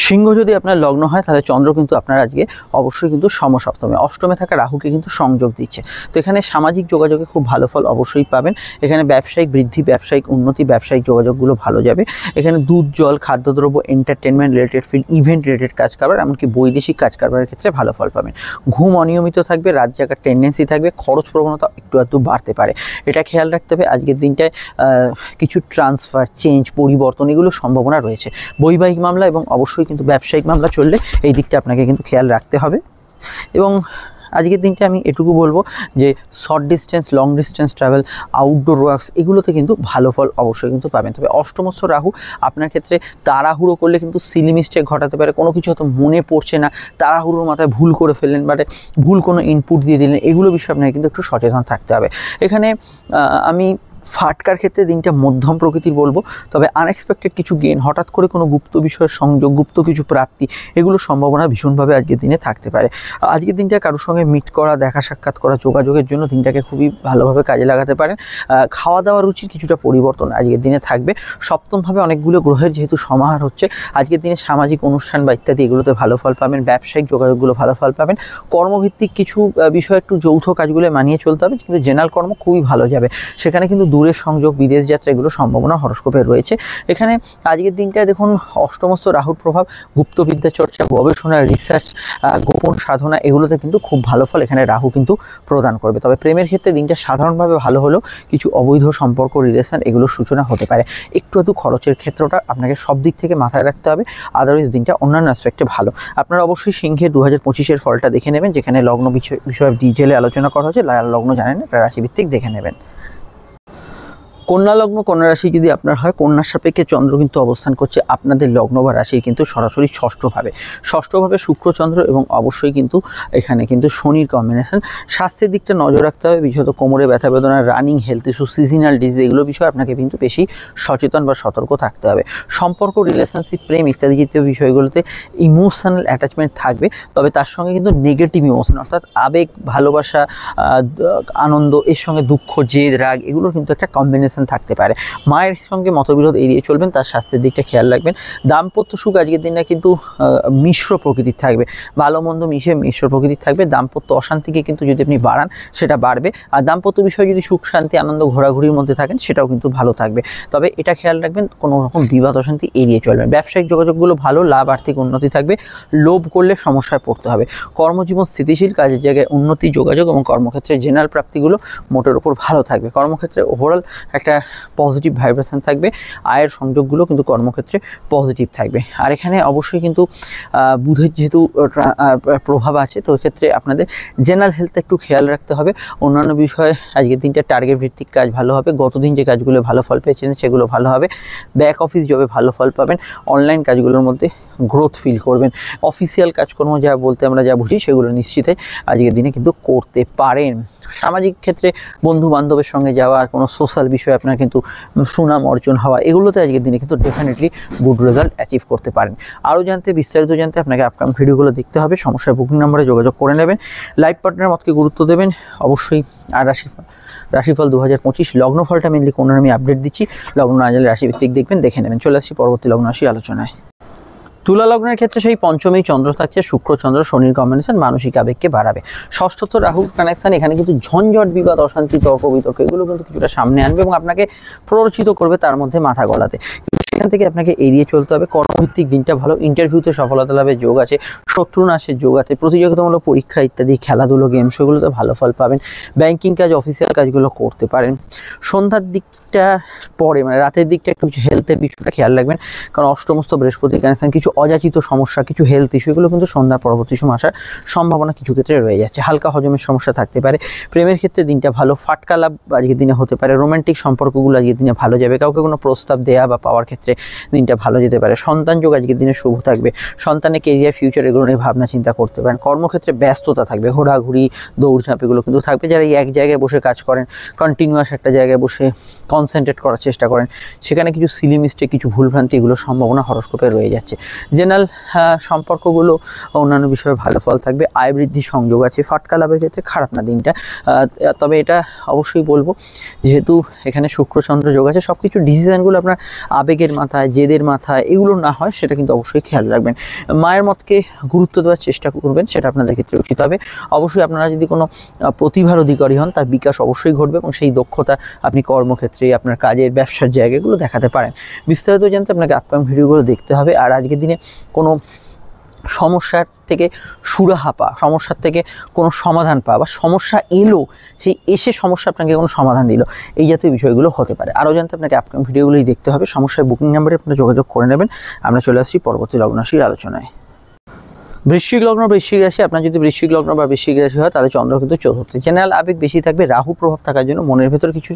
সিংহ যদি আপনার লগ্ন হয় তাহলে চন্দ্র কিন্তু আপনার আজকে অবশ্যই কিন্তু সমসপ্তমে, অষ্টমে থাকা রাহুকে কিন্তু সংযোগ দিচ্ছে। তো এখানে সামাজিক যোগাযোগে খুব ভালো ফল অবশ্যই পাবেন। এখানে ব্যবসায়িক বৃদ্ধি, ব্যবসায়িক উন্নতি, ব্যবসায়িক যোগাযোগগুলো ভালো যাবে। এখানে দুধ জল খাদ্যদ্রব্য entertainment related field event related কাজ কারবার, এমনকি বৈদেশিক কাজ কারবারের ক্ষেত্রে ভালো ফল পাবেন। ঘুম অনিয়মিত থাকবে, রাত জাগার টেন্ডেন্সি থাকবে, খরচ প্রবণতা একটু বাড়তে পারে, এটা খেয়াল রাখতে হবে। আজকের দিনটায় কিছু ট্রান্সফার চেঞ্জ পরিবর্তন এগুলোর সম্ভাবনা রয়েছে। বৈবাহিক মামলা এবং অবশ্যই কিন্তু ব্যবসায়িক মামলা চললে এই দিকটা আপনাকে কিন্তু খেয়াল রাখতে হবে। এবং আজকের দিনটা আমি এটুকু বলবো যে short distance long distance travel outdoor works এগুলোতে কিন্তু ভালো ফল অবশ্যই কিন্তু পাবেন। তবে অষ্টমস্থ রাহু আপনার ক্ষেত্রে তাড়াহুড়ো করলে কিন্তু সিলি মিস্টেক ঘটাতে পারে, কোনো কিছু হয়তো মনে পড়ছে না, তাড়াহুড়োর মাথায় ভুল করে ফেললেন বা ভুল কোনো ইনপুট দিয়ে দিলেন, এগুলো বিষয়ে আপনাকে কিন্তু একটু সচেতন থাকতে হবে। এখানে আমি ফাটকার ক্ষেত্রে দিনটা মধ্যম প্রকৃতির বলবো, তবে আনএক্সপেক্টেড কিছু গেন, হঠাৎ করে কোনো গুপ্ত বিষয়ের সংযোগ, গুপ্ত কিছু প্রাপ্তি এগুলোর সম্ভাবনা ভীষণভাবে আজকের দিনে থাকতে পারে। আজকের দিনটা কারোর সঙ্গে মিট করা, দেখা সাক্ষাৎ করা, যোগাযোগের জন্য দিনটাকে খুবই ভালোভাবে কাজে লাগাতে পারেন। খাওয়া দাওয়ার রুচির কিছুটা পরিবর্তন আজকের দিনে থাকবে। সপ্তমভাবে অনেকগুলো গ্রহের যেহেতু সমাহার হচ্ছে, আজকের দিনে সামাজিক অনুষ্ঠান বা ইত্যাদি এগুলোতে ভালো ফল পাবেন। ব্যবসায়িক যোগাযোগগুলো ভালো ফল পাবেন। কর্মভিত্তিক কিছু বিষয় একটু যৌথ কাজগুলো মানিয়ে চলতে হবে, কিন্তু জেনারেল কর্ম খুবই ভালো যাবে। সেখানে কিন্তু দূরের সংযোগ, বিদেশ যাত্রা এগুলো সম্ভাবনা হরস্কোপে রয়েছে। এখানে আজকের দিনটায় দেখুন অষ্টমস্ত রাহুর প্রভাব, গুপ্তবিদ্যা চর্চা, গবেষণা, রিসার্চ, গোপন সাধনা এগুলোতে কিন্তু খুব ভালো ফল এখানে রাহু কিন্তু প্রদান করবে। তবে প্রেমের ক্ষেত্রে দিনটা সাধারণভাবে ভালো হলেও কিছু অবৈধ সম্পর্ক, রিলেশন এগুলোর সূচনা হতে পারে। একটু খরচের ক্ষেত্রটা আপনাকে সব দিক থেকে মাথায় রাখতে হবে, আদারওয়াইজ দিনটা অন্যান্য অ্যাসপেক্টে ভালো। আপনারা অবশ্যই সিংহের 2025-এর ফলটা দেখে নেবেন, যেখানে লগ্ন বিষয়ে ডিটেলে আলোচনা করা হয়েছে। লগ্ন জানেন, রাশিভিত্তিক দেখে নেবেন। কন্যা লগ্ন, কন্যা রাশি যদি আপনার হয়, কন্যার সাপেক্ষে চন্দ্র কিন্তু অবস্থান করছে আপনাদের লগ্ন বা রাশির কিন্তু সরাসরি ষষ্ঠভাবে শুক্র চন্দ্র, এবং অবশ্যই কিন্তু এখানে কিন্তু শনির কম্বিনেশন। স্বাস্থ্যের দিকটা নজর রাখতে হবে, বিশেষত কোমরে ব্যথা বেদনা, running health issue, seasonal disease এগুলো বিষয়ে আপনাকে কিন্তু বেশি সচেতন বা সতর্ক থাকতে হবে। সম্পর্ক, রিলেশনশিপ, প্রেম ইত্যাদি জাতীয় বিষয়গুলোতে ইমোশনাল অ্যাটাচমেন্ট থাকবে, তবে তার সঙ্গে কিন্তু নেগেটিভ ইমোশন অর্থাৎ আবেগ, ভালোবাসা, আনন্দ, এর সঙ্গে দুঃখ, জেদ, রাগ এগুলোর কিন্তু একটা কম্বিনেশন থাকতে পারে। মায়ের সঙ্গে মতবিরোধ এড়িয়ে চলবেন, তার স্বাস্থ্যের দিকটা খেয়াল রাখবেন। দাম্পত্য সুখ আজকের দিনটা কিন্তু মিশ্র প্রকৃতির থাকবে, ভালো মন্দ মিশ্র প্রকৃতির থাকবে। দাম্পত্য অশান্তিকে কিন্তু যদি আপনি বাড়ান সেটা বাড়বে, আর দাম্পত্য বিষয়ে যদি সুখ শান্তি আনন্দ ঘোরাঘুরির মধ্যে থাকেন সেটাও কিন্তু ভালো থাকবে। তবে এটা খেয়াল রাখবেন কোনো রকম বিবাদ অশান্তি এড়িয়ে চলবেন। ব্যবসায়িক যোগাযোগগুলো ভালো, লাভ, আর্থিক উন্নতি থাকবে। লোভ করলে সমস্যায় পড়তে হবে। কর্মজীবন স্থিতিশীল, কাজের জায়গায় উন্নতি, যোগাযোগ এবং কর্মক্ষেত্রে জেনারেল প্রাপ্তিগুলো মোটের উপর ভালো থাকবে। কর্মক্ষেত্রে ওভারঅল একটা পজিটিভ ভাইব্রেশন থাকবে। আয়ের সংযোগগুলো কিন্তু কর্মক্ষেত্রে পজিটিভ থাকবে। আর এখানে অবশ্যই কিন্তু বুধের যেহেতু প্রভাব আছে, তো এক্ষেত্রে আপনাদের জেনারেল হেলথ একটু খেয়াল রাখতে হবে। অন্যান্য বিষয়ে আজকের দিনটা টার্গেট ভিত্তিক কাজ ভালো হবে। গতদিন যে কাজগুলো ভালো ফল পেয়েছেন সেগুলো ভালো হবে। ব্যাক অফিস জবে ভালো ফল পাবেন। অনলাইন কাজগুলোর মধ্যে গ্রোথ ফিল করবেন। অফিসিয়াল কাজকর্ম যা বলতে আমরা যা বুঝি সেগুলো নিশ্চিতই আজকের দিনে কিন্তু করতে পারেন। সামাজিক ক্ষেত্রে বন্ধু বান্ধবের সঙ্গে যাওয়া, আর কোনো সোশ্যাল বিষয়ে আপনার কিন্তু সুনাম অর্জন হওয়া, এগুলোতে আজকের দিনে কিন্তু ডেফিনেটলি গুড রেজাল্ট অ্যাচিভ করতে পারেন। আরও বিস্তারিত জানতে আপনাকে আপকামিং ভিডিওগুলো দেখতে হবে। সমস্যায় বুকিং নাম্বারে যোগাযোগ করে নেবেন। লাইফ পার্টনার মতকে গুরুত্ব দেবেন অবশ্যই। আর রাশিফল 2025 লগ্নফলটা মেনলি কোন আমি আপডেট দিচ্ছি, লগ্ন না জানলে রাশিভিত্তিক দেখবেন, দেখে নেবেন। চলে আসছি পরবর্তী লগ্ন রাশি আলোচনায়। তুলা লগ্নের ক্ষেত্রে সেই পঞ্চমেই চন্দ্র থাকছে, শুক্র চন্দ্র শনির কম্বিনেশন মানসিক আবেগকে বাড়াবে। ষষ্ঠত রাহুর কানেকশন এখানে কিন্তু ঝঞ্ঝট, বিবাদ, অশান্তি, তর্ক বিতর্ক এগুলো কিন্তু কিছুটা সামনে আনবে এবং আপনাকে প্ররোচিত করবে তার মধ্যে মাথা গলাতে। সেখান থেকে আপনাকে এড়িয়ে চলতে হবে। কর্মভিত্তিক দিনটা ভালো, ইন্টারভিউতে সফলতা লাভের যোগ আছে, শত্রু নাশের যোগ আছে, প্রতিযোগিতামূলক পরীক্ষা ইত্যাদি, খেলাধুলো, গেম সেগুলোতে ভালো ফল পাবেন। ব্যাংকিং কাজ, অফিসিয়াল কাজগুলো করতে পারেন। সন্ধ্যার দিকটা পরে মানে রাতের দিকটা একটু হেলথের বিষয়টা খেয়াল রাখবেন, কারণ অষ্টমস্ত বৃহস্পতি কানেকশন, কিছু অযাচিত সমস্যা, কিছু হেলথ ইস্যু এগুলো কিন্তু সন্ধ্যার পরবর্তী সময় আসার সম্ভাবনা কিছু ক্ষেত্রে রয়ে যাচ্ছে। হালকা হজমের সমস্যা থাকতে পারে। প্রেমের ক্ষেত্রে দিনটা ভালো, ফাটকা লাভ আজকের দিনে হতে পারে। রোমান্টিক সম্পর্কগুলো আজকের দিনে ভালো যাবে। কাউকে কোনো প্রস্তাব দেওয়া বা পাওয়ার ক্ষেত্রে দিনটা ভালো যেতে পারে। সন্তান যোগ আজকের দিনে শুভ থাকবে। সন্তানের কেরিয়ার, ফিউচার এগুলো নিয়ে ভাবনা চিন্তা করতে পারেন। কর্মক্ষেত্রে ব্যস্ততা থাকবে, ঘোরাঘুরি, দৌড়ঝাঁপ এগুলো কিন্তু থাকবে। যারা এই এক জায়গায় বসে কাজ করেন, কন্টিনিউয়াস একটা জায়গায় বসে কনসেন্ট্রেট করার চেষ্টা করেন, সেখানে কিছু সিলি মিস্টেক, কিছু ভুলভ্রান্তি এগুলোর সম্ভাবনা হরস্কোপে রয়ে যাচ্ছে। জেনারেল সম্পর্কগুলো অন্যান্য বিষয়ে ভালো ফল থাকবে। আয় বৃদ্ধির সংযোগ আছে। ফাটকা লাভের ক্ষেত্রে খারাপ না দিনটা, তবে এটা অবশ্যই বলবো যেহেতু এখানে শুক্রচন্দ্র যোগ আছে, সব কিছু ডিসিশনগুলো আপনার আবেগের মাথায়, জেদের মাথায় এগুলো না হয় সেটা কিন্তু অবশ্যই খেয়াল রাখবেন। মায়ের মতকে গুরুত্ব দেওয়ার চেষ্টা করবেন, সেটা আপনাদের ক্ষেত্রে উচিত হবে। অবশ্যই আপনারা যদি কোনো প্রতিভার অধিকারী হন, তার বিকাশ অবশ্যই ঘটবে এবং সেই দক্ষতা আপনি কর্মক্ষেত্রে, আপনার কাজের, ব্যবসার জায়গাগুলো দেখাতে পারেন। বিস্তারিত জানতে আপনাকে আপকামিং ভিডিওগুলো দেখতে হবে। আর আজকের দিনে কোনো সমস্যার থেকে সুরাহা পাওয়া, সমস্যার থেকে কোনো সমাধান পাওয়া, বা সমস্যা এলো সেই এসে সমস্যা আপনাকে কোনো সমাধান দিল, এই জাতীয় বিষয়গুলো হতে পারে। আরও জানতে আপনাকে আপকামিং ভিডিওগুলোই দেখতে হবে। সমস্যার বুকিং নাম্বারে আপনারা যোগাযোগ করে নেবেন। আমরা চলে আসছি পরবর্তী লগ্ন রাশির আলোচনায়। বৃশ্চিক লগ্ন, বৃশ্চিক রাশি। আপনার যদি বৃশ্চিক লগ্ন বা বৃশ্চিক রাশি হয় তাহলে চন্দ্র কিন্তু চতুর্থে। জেনারেল আবেগ বেশি থাকবে। রাহু প্রভাব থাকার জন্য মনের ভেতর কিছু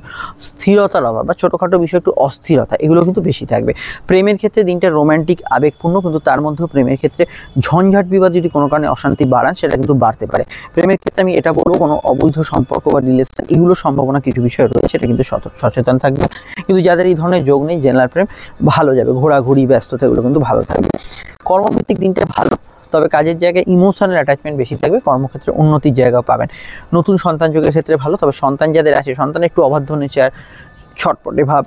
স্থিরতার অভাব বা ছোটোখাটো বিষয় একটু অস্থিরতা এগুলো কিন্তু বেশি থাকবে। প্রেমের ক্ষেত্রে দিনটা রোম্যান্টিক আবেগপূর্ণ, কিন্তু তার মধ্যেও প্রেমের ক্ষেত্রে ঝঞ্ঝাট বিবাদ যদি কোনো কারণে অশান্তি বাড়ান সেটা কিন্তু বাড়তে পারে। প্রেমের ক্ষেত্রে আমি এটা বলবো কোনো অবৈধ সম্পর্ক বা রিলেশন এগুলোর সম্ভাবনা কিছু বিষয় রয়েছে, সেটা কিন্তু সচেতন থাকবে। কিন্তু যাদের এই ধরনের যোগ নেই, জেনারেল প্রেম ভালো যাবে। ঘোরাঘুরি, ব্যস্ততা এগুলো কিন্তু ভালো থাকবে। কর্মভিত্তিক দিনটা ভালো, তবে কাজের জায়গায় ইমোশনাল অ্যাটাচমেন্ট বেশি থাকবে। কর্মক্ষেত্রে উন্নতির জায়গাও পাবেন। নতুন সন্তান যোগের ক্ষেত্রে ভালো, তবে সন্তান যাদের আছে, সন্তান একটু অবাধ্য নেচার, ছটপটে ভাব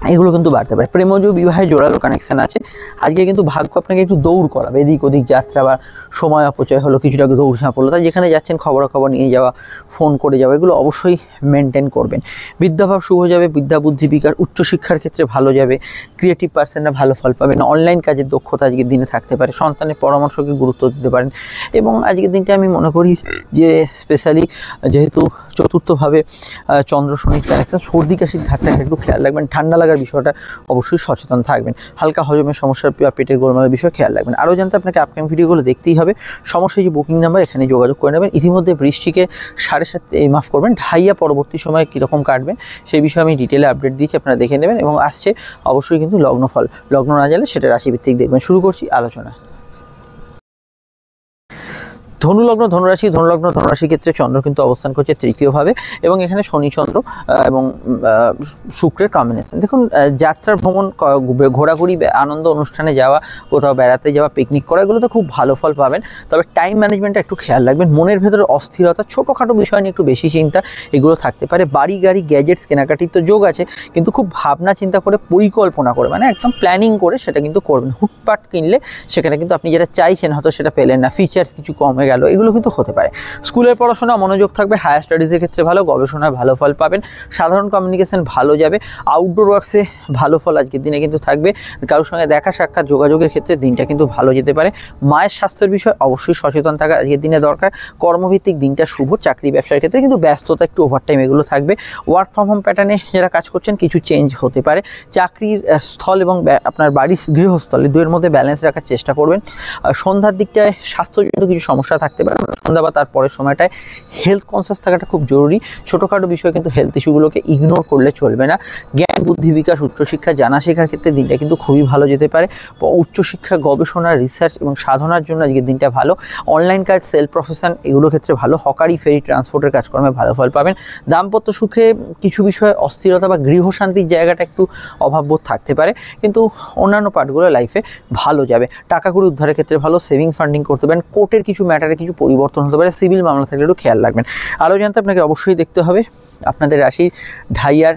এগুলো কিন্তু বাড়তে পারে। প্রেমজ বিবাহে জোরালো কানেকশন আছে। আজকে কিন্তু ভাগ্য আপনাকে একটু দৌড় করাবে, এদিক ওদিক যাত্রা বা সময় অপচয় হলো, কিছুটা দৌড় ঝাঁপ হলো, তাই যেখানে যাচ্ছেন খবরাখবর নিয়ে যাওয়া, ফোন করে যাওয়া, এগুলো অবশ্যই মেনটেন করবেন। বিদ্যাভাব শুভ যাবে, বিদ্যা বুদ্ধি বিকাশ, উচ্চশিক্ষার ক্ষেত্রে ভালো যাবে, ক্রিয়েটিভ পার্সনরা ভালো ফল পাবেন, অনলাইন কাজের দক্ষতা আজকের দিনে থাকতে পারে, সন্তানের পরামর্শকে গুরুত্ব দিতে পারেন। এবং আজকের দিনটা আমি মনে করি যে স্পেশালি যেহেতু চতুর্থভাবে চন্দ্র শনির কানেকশন, সর্দি কাশির ধারটা একটু খেয়াল রাখবেন, ঠান্ডা লাগার বিষয়টা অবশ্যই সচেতন থাকবেন, হালকা হজমের সমস্যা বা পেটের গোলমালের বিষয়ে খেয়াল রাখবেন। আরও জানতে আপনাকে আপকামিং ভিডিওগুলো দেখতেই হবে। সমস্যায় যে বুকিং নাম্বার এখানে যোগাযোগ করে নেবেন। ইতিমধ্যে বৃষ্টিকে 7:30 মাফ করবেন ঢাইয়া পরবর্তী সময়ে কীরকম কাটবেন সেই বিষয়ে আমি ডিটেলে আপডেট দিচ্ছি, আপনারা দেখে নেবেন। এবং আসছে অবশ্যই কিন্তু লগ্নফল, লগ্ন না জানলে সেটা রাশিভিত্তিক দেখবেন। শুরু করছি আলোচনা। ধনুলগ্ন ধনুরাশি, ধনুরাশির ক্ষেত্রে চন্দ্র কিন্তু অবস্থান করছে তৃতীয়ভাবে এবং এখানে শনি চন্দ্র এবং শুক্রের কম্বিনেশন। দেখুন, যাত্রা ভ্রমণ, ঘোরাঘুরি, আনন্দ অনুষ্ঠানে যাওয়া, কোথাও বেড়াতে যাওয়া, পিকনিক করা, এগুলোতে খুব ভালো ফল পাবেন। তবে টাইম ম্যানেজমেন্টটা একটু খেয়াল রাখবেন। মনের ভেতরে অস্থিরতা, ছোটোখাটো বিষয় নিয়ে একটু বেশি চিন্তা, এগুলো থাকতে পারে। বাড়ি গাড়ি গ্যাজেটস কেনাকাটির তো যোগ আছে, কিন্তু খুব ভাবনা চিন্তা করে, পরিকল্পনা করে, মানে একদম প্ল্যানিং করে সেটা কিন্তু করবেন। হুটপাট কিনলে সেখানে কিন্তু আপনি যেটা চাইছেন হয়তো সেটা পেলেন না, ফিচার্স কিছু কমে গেল, এগুলো কিন্তু হতে পারে। স্কুলের পড়াশোনা মনোযোগ থাকবে, হায়ার স্টাডিজের ক্ষেত্রে ভালো, গবেষণায় ভালো ফল পাবেন, সাধারণ কমিউনিকেশন ভালো যাবে, আউটডোর ওয়ার্কসে ভালো ফল আজকের দিনে কিন্তু থাকবে। কারোর সঙ্গে দেখা সাক্ষাৎ যোগাযোগের ক্ষেত্রে দিনটা কিন্তু ভালো যেতে পারে। মায়ের স্বাস্থ্যের বিষয়ে অবশ্যই সচেতন থাকা আজকের দিনে দরকার। কর্মভিত্তিক দিনটা শুভ, চাকরি ব্যবসার ক্ষেত্রে কিন্তু ব্যস্ততা, একটু ওভারটাইম এগুলো থাকবে। ওয়ার্ক ফ্রম হোম প্যাটার্নে যারা কাজ করছেন কিছু চেঞ্জ হতে পারে। চাকরির স্থল এবং আপনার বাড়ির গৃহস্থলে দুয়ের মধ্যে ব্যালেন্স রাখার চেষ্টা করবেন। সন্ধ্যার দিকটায় স্বাস্থ্যজনিত কিছু সমস্যা থাকতে পারে, সন্ধ্যা বা তারপরের সময়টায় হেলথ কনসিয়াস থাকাটা খুব জরুরি। ছোটোখাটো বিষয় কিন্তু হেলথ ইস্যুগুলোকে ইগনোর করলে চলবে না। জ্ঞান বুদ্ধি বিকাশ, উচ্চশিক্ষা, জানা শেখার ক্ষেত্রে দিনটা কিন্তু খুবই ভালো যেতে পারে। উচ্চশিক্ষা, গবেষণা, রিসার্চ এবং সাধনার জন্য আজকের দিনটা ভালো। অনলাইন কাজ, সেলফ প্রফেশন, এগুলোর ক্ষেত্রে ভালো। হকারি, ফেরি, ট্রান্সপোর্টের কাজকর্মে ভালো ফল পাবেন। দাম্পত্য সুখে কিছু বিষয়ে অস্থিরতা বা গৃহশান্তির জায়গাটা একটু অভাববোধ থাকতে পারে, কিন্তু অন্যান্য পার্টগুলো লাইফে ভালো যাবে। টাকা কড়ি উদ্ধারের ক্ষেত্রে ভালো, সেভিংস ফান্ডিং করতে পারেন। কোর্টের কিছু ম্যাটারে কিছু পরিবর্তন হতে পারে, সিভিল মামলা থাকলে একটু খেয়াল রাখবেন। আরও জানতে আপনাকে অবশ্যই দেখতে হবে আপনাদের রাশির ঢাইয়ার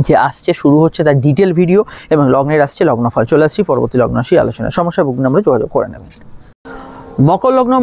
যে আসছে, শুরু হচ্ছে তার ডিটেল ভিডিও এবং লগ্নের আসছে লগ্নফল। চলে আসছি পরবর্তী লগ্ন রাশি আলোচনা। সমস্যা বুকিং নাম্বারে যোগাযোগ করে নেবেন। মকর লগ্ন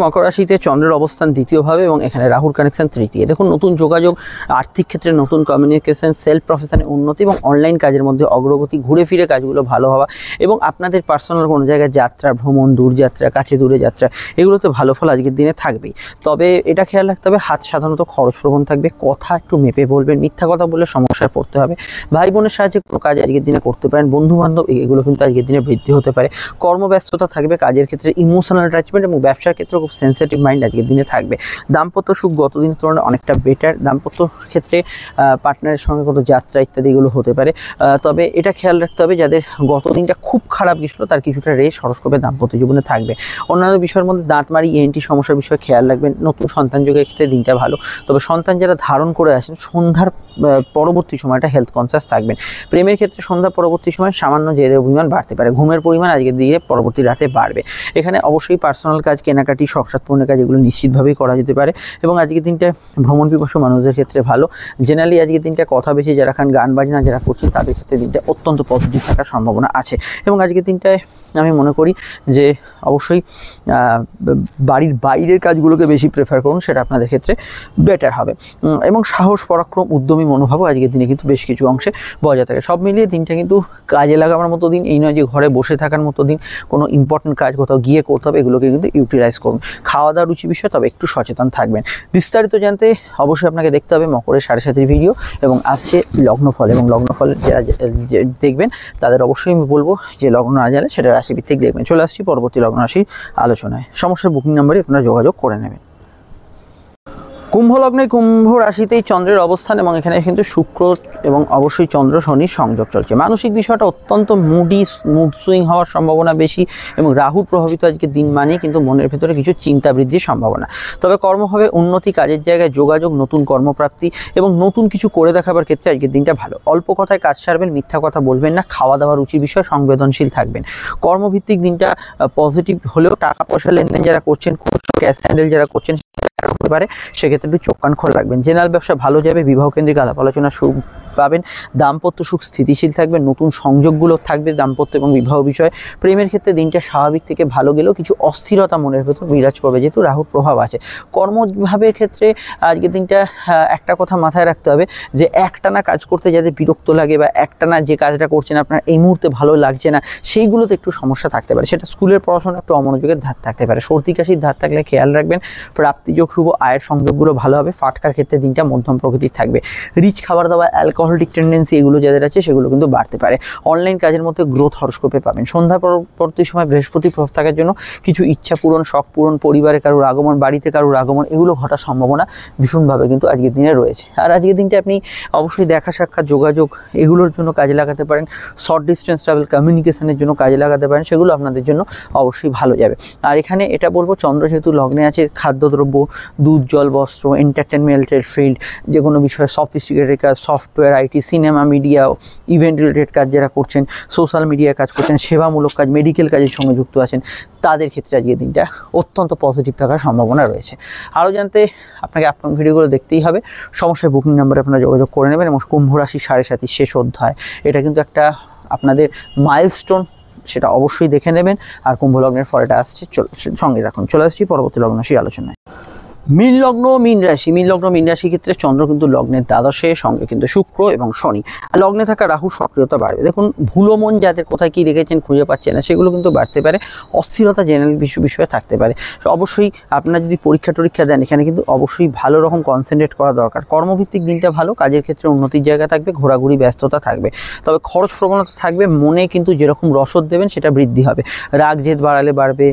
মকর রাশিতে চন্দ্রের অবস্থান দ্বিতীয়ভাবে এবং এখানে রাহুর কানেকশন তৃতীয়। দেখুন, নতুন যোগাযোগ, আর্থিক ক্ষেত্রে নতুন কমিউনিকেশন, সেলফ প্রফেশনে উন্নতি এবং অনলাইন কাজের মধ্যে অগ্রগতি, ঘুরে ফিরে কাজগুলো ভালো হওয়া এবং আপনাদের পার্সোনাল কোনো জায়গায় যাত্রা, ভ্রমণ, দূরযাত্রা, কাছে দূরে যাত্রা, এগুলোতে ভালো ফল আজকের দিনে থাকবেই। তবে এটা খেয়াল রাখতে হবে, হাত সাধারণত খরচ প্রবণ থাকবে, কথা একটু মেপে বলবেন, মিথ্যা কথা বললে সমস্যায় পড়তে হবে। ভাই বোনের সাহায্যে কোনো কাজ আজকের দিনে করতে পারেন। বন্ধু বান্ধব, এগুলো কিন্তু আজকের দিনে বৃদ্ধি হতে পারে। কর্মব্যস্ততা থাকবে, কাজের ক্ষেত্রে ইমোশনাল অ্যাটাচমেন্ট এবং ব্যবসার ক্ষেত্রে খুব সেন্সিটিভ মাইন্ড আজকের দিনে থাকবে। দাম্পত্য সুখ গত দিনের তুলনায় অনেকটা বেটার। দাম্পত্য ক্ষেত্রে পার্টনারের সঙ্গে কোনো যাত্রা ইত্যাদি এগুলো হতে পারে। তবে এটা খেয়াল রাখতে হবে, যাদের গত দিনটা খুব খারাপ গেছিলো তার কিছুটা রেশ হরস্কোপে দাম্পত্য জীবনে থাকবে। অন্যান্য বিষয়ের মধ্যে দাঁতমারি, ENT সমস্যার বিষয়ে খেয়াল রাখবেন। নতুন সন্তান যোগের ক্ষেত্রে দিনটা ভালো। তবে সন্তান যারা ধারণ করে আসেন, সন্ধ্যার পরবর্তী সময়টা হেলথ কনসিয়াস থাকবেন। প্রেমের ক্ষেত্রে সন্ধ্যা পরবর্তী সময় সামান্য জেদের পরিমাণ বাড়তে পারে। ঘুমের পরিমাণ আজকের দিকে পরবর্তী রাতে বাড়বে। এখানে অবশ্যই পার্সোনাল কাজ, কেনাকাটি, শখসাদ পূর্ণের কাজ, এগুলো নিশ্চিতভাবেই করা যেতে পারে। এবং আজকের দিনটা ভ্রমণ পিপাসু মানুষদের ক্ষেত্রে ভালো। জেনারেলি আজকের দিনটা কথা বেশি যারা খান, গান বাজনা যারা করছেন তাদের ক্ষেত্রে দিনটা অত্যন্ত পজিটিভ থাকার সম্ভাবনা আছে। এবং আজকের দিনটায় আমি মনে করি যে অবশ্যই বাড়ির বাইরের কাজগুলোকে বেশি প্রেফার করুন, সেটা আপনাদের ক্ষেত্রে বেটার হবে। এবং সাহস, পরাক্রম, উদ্যমী মনোভাবও আজকের দিনে কিন্তু বেশ কিছু অংশে বজায় থাকে। সব মিলিয়ে দিনটা কিন্তু কাজে লাগাবার মতো দিন, এই নয় যে ঘরে বসে থাকার মতো দিন। কোনো ইম্পর্টেন্ট কাজ কোথাও গিয়ে করতে হবে, এগুলোকে কিন্তু ইউটিলাইজ করুন। খাওয়া দাওয়া রুচি বিষয়ে তবে একটু সচেতন থাকবেন। বিস্তারিত জানতে অবশ্যই আপনাকে দেখতে হবে মকরের 7.5 ভিডিও এবং আসছে লগ্নফল। এবং লগ্নফল যারা দেখবেন তাদের অবশ্যই আমি বলবো যে লগ্ন না জানে সেটা রাশিভিত্তিক দেখবেন। চলে আসছি পরবর্তী লগ্ন রাশির আলোচনায়। সমস্যার বুকিং নাম্বারে আপনারা যোগাযোগ করে নেবেন। কুম্ভ লগ্নে কুম্ভ রাশিতেই চন্দ্রের অবস্থান এবং এখানে কিন্তু শুক্র এবং অবশ্যই চন্দ্র শনির সংযোগ চলছে। মানসিক বিষয়টা অত্যন্ত মুড সুইং হওয়ার সম্ভাবনা বেশি এবং রাহুর প্রভাবিত আজকে দিন মানেই কিন্তু মনের ভেতরে কিছু চিন্তা বৃদ্ধির সম্ভাবনা। তবে কর্মভাবে উন্নতি, কাজের জায়গায় যোগাযোগ, নতুন কর্মপ্রাপ্তি এবং নতুন কিছু করে দেখাবার ক্ষেত্রে আজকের দিনটা ভালো। অল্প কথায় কাজ সারবেন, মিথ্যা কথা বলবেন না, খাওয়া দাওয়া রুচির বিষয়ে সংবেদনশীল থাকবেন। কর্মভিত্তিক দিনটা পজিটিভ হলেও টাকা পয়সা লেনদেন যারা করছেন, ক্যাশ হ্যান্ডেল যারা করছেন হতে পারে, সেক্ষেত্রে একটু চোখ কান খোলা রাখবেন। জেনারেল ব্যবসা ভালো যাবে। বিবাহ কেন্দ্রিক আলাপ আলোচনা পাবেন। দাম্পত্য সুখ স্থিতিশীল থাকবে, নতুন সংযোগগুলো থাকবে দাম্পত্য এবং বিবাহ বিষয়ে। প্রেমের ক্ষেত্রে দিনটা স্বাভাবিক থেকে ভালো গেলেও কিছু অস্থিরতা মনের ভেতর বিরাজ করবে, যেহেতু রাহুর প্রভাব আছে। কর্মভাবের ক্ষেত্রে আজকের দিনটা একটা কথা মাথায় রাখতে হবে যে একটানা কাজ করতে যাতে বিরক্ত লাগে বা একটানা যে কাজটা করছেন আপনার এই মুহূর্তে ভালো লাগছে না, সেইগুলোতে একটু সমস্যা থাকতে পারে। সেটা স্কুলের পড়াশোনা একটু অমনোযোগের ধার থাকতে পারে। সর্দি কাশির ধার থাকলে খেয়াল রাখবেন। প্রাপ্তিযোগ শুভ, আয়ের সংযোগগুলো ভালো হবে। ফাটকার ক্ষেত্রে দিনটা মধ্যম প্রকৃতির থাকবে। রিচ খাবার দাবার, অ্যালকোহলিক টেন্ডেন্সি এগুলো যাদের আছে সেগুলো কিন্তু বাড়তে পারে। অনলাইন কাজের মধ্যে গ্রোথ হরস্কোপে পাবেন। সন্ধ্যা পরবর্তী সময় বৃহস্পতি প্রভাব থাকার জন্য কিছু ইচ্ছা পূরণ, শখ পূরণ, পরিবারে কারোর আগমন, বাড়িতে কারোর আগমন, এগুলো ঘটার সম্ভাবনা ভীষণভাবে কিন্তু আজকের দিনে রয়েছে। আর আজকের দিনটা আপনি অবশ্যই দেখা সাক্ষাৎ, যোগাযোগ এগুলোর জন্য কাজে লাগাতে পারেন। শর্ট ডিস্টেন্স ট্রাভেল, কমিউনিকেশনের জন্য কাজে লাগাতে পারেন, সেগুলো আপনাদের জন্য অবশ্যই ভালো যাবে। আর এখানে এটা বলবো, চন্দ্র যেহেতু লগ্নে আছে, খাদ্যদ্রব্য, দুধ, জল, বস্ত্র, এন্টারটেনমেন্টের ফিল্ড, যে কোনো বিষয়ে সফিস্টিকেটেড কাজ, software, IT, cinema, media, event related কাজ যারা করছেন, সোশ্যাল মিডিয়ায় কাজ করছেন, সেবামূলক কাজ, মেডিকেল কাজের সঙ্গে যুক্ত আছেন, তাদের ক্ষেত্রে আজকের দিনটা অত্যন্ত পজিটিভ থাকার সম্ভাবনা রয়েছে। আরও জানতে আপনাকে আপকামিং ভিডিওগুলো দেখতেই হবে। সমস্যায় বুকিং নাম্বারে আপনারা যোগাযোগ করে নেবেন। এবং কুম্ভ রাশি 7.5 শেষ অধ্যায়, এটা কিন্তু একটা আপনাদের মাইলস্টোন, সেটা অবশ্যই দেখে নেবেন। আর কুম্ভ লগ্নের ফলটা আসছে, সঙ্গে রাখুন। চলে আসছি পরবর্তী লগ্ন রাশি আলোচনায়। মীন লগ্ন, মীন রাশি। মীন লগ্ন, মীন রাশির ক্ষেত্রে চন্দ্র কিন্তু লগ্নের দ্বাদশে, সঙ্গে কিন্তু শুক্র এবং শনি। লগ্নে থাকা রাহু সক্রিয়তা বাড়বে। দেখুন, ভুলো মন যাদের কোথায় কী রেখেছেন খুঁজে পাচ্ছেন না, সেগুলো কিন্তু বাড়তে পারে। অস্থিরতা জেনারেল বিষয়ে থাকতে পারে। অবশ্যই আপনারা যদি পরীক্ষা দেন, এখানে কিন্তু অবশ্যই ভালো রকম কনসেন্ট্রেট করা দরকার। কর্মভিত্তিক দিনটা ভালো, কাজের ক্ষেত্রে উন্নতির জায়গা থাকবে, ঘোরাঘুরি ব্যস্ততা থাকবে। তবে খরচ প্রবণতা থাকবে, মনে কিন্তু যেরকম রসদ দেবেন সেটা বৃদ্ধি হবে। রাগ জেদ বাড়ালে বাড়বে,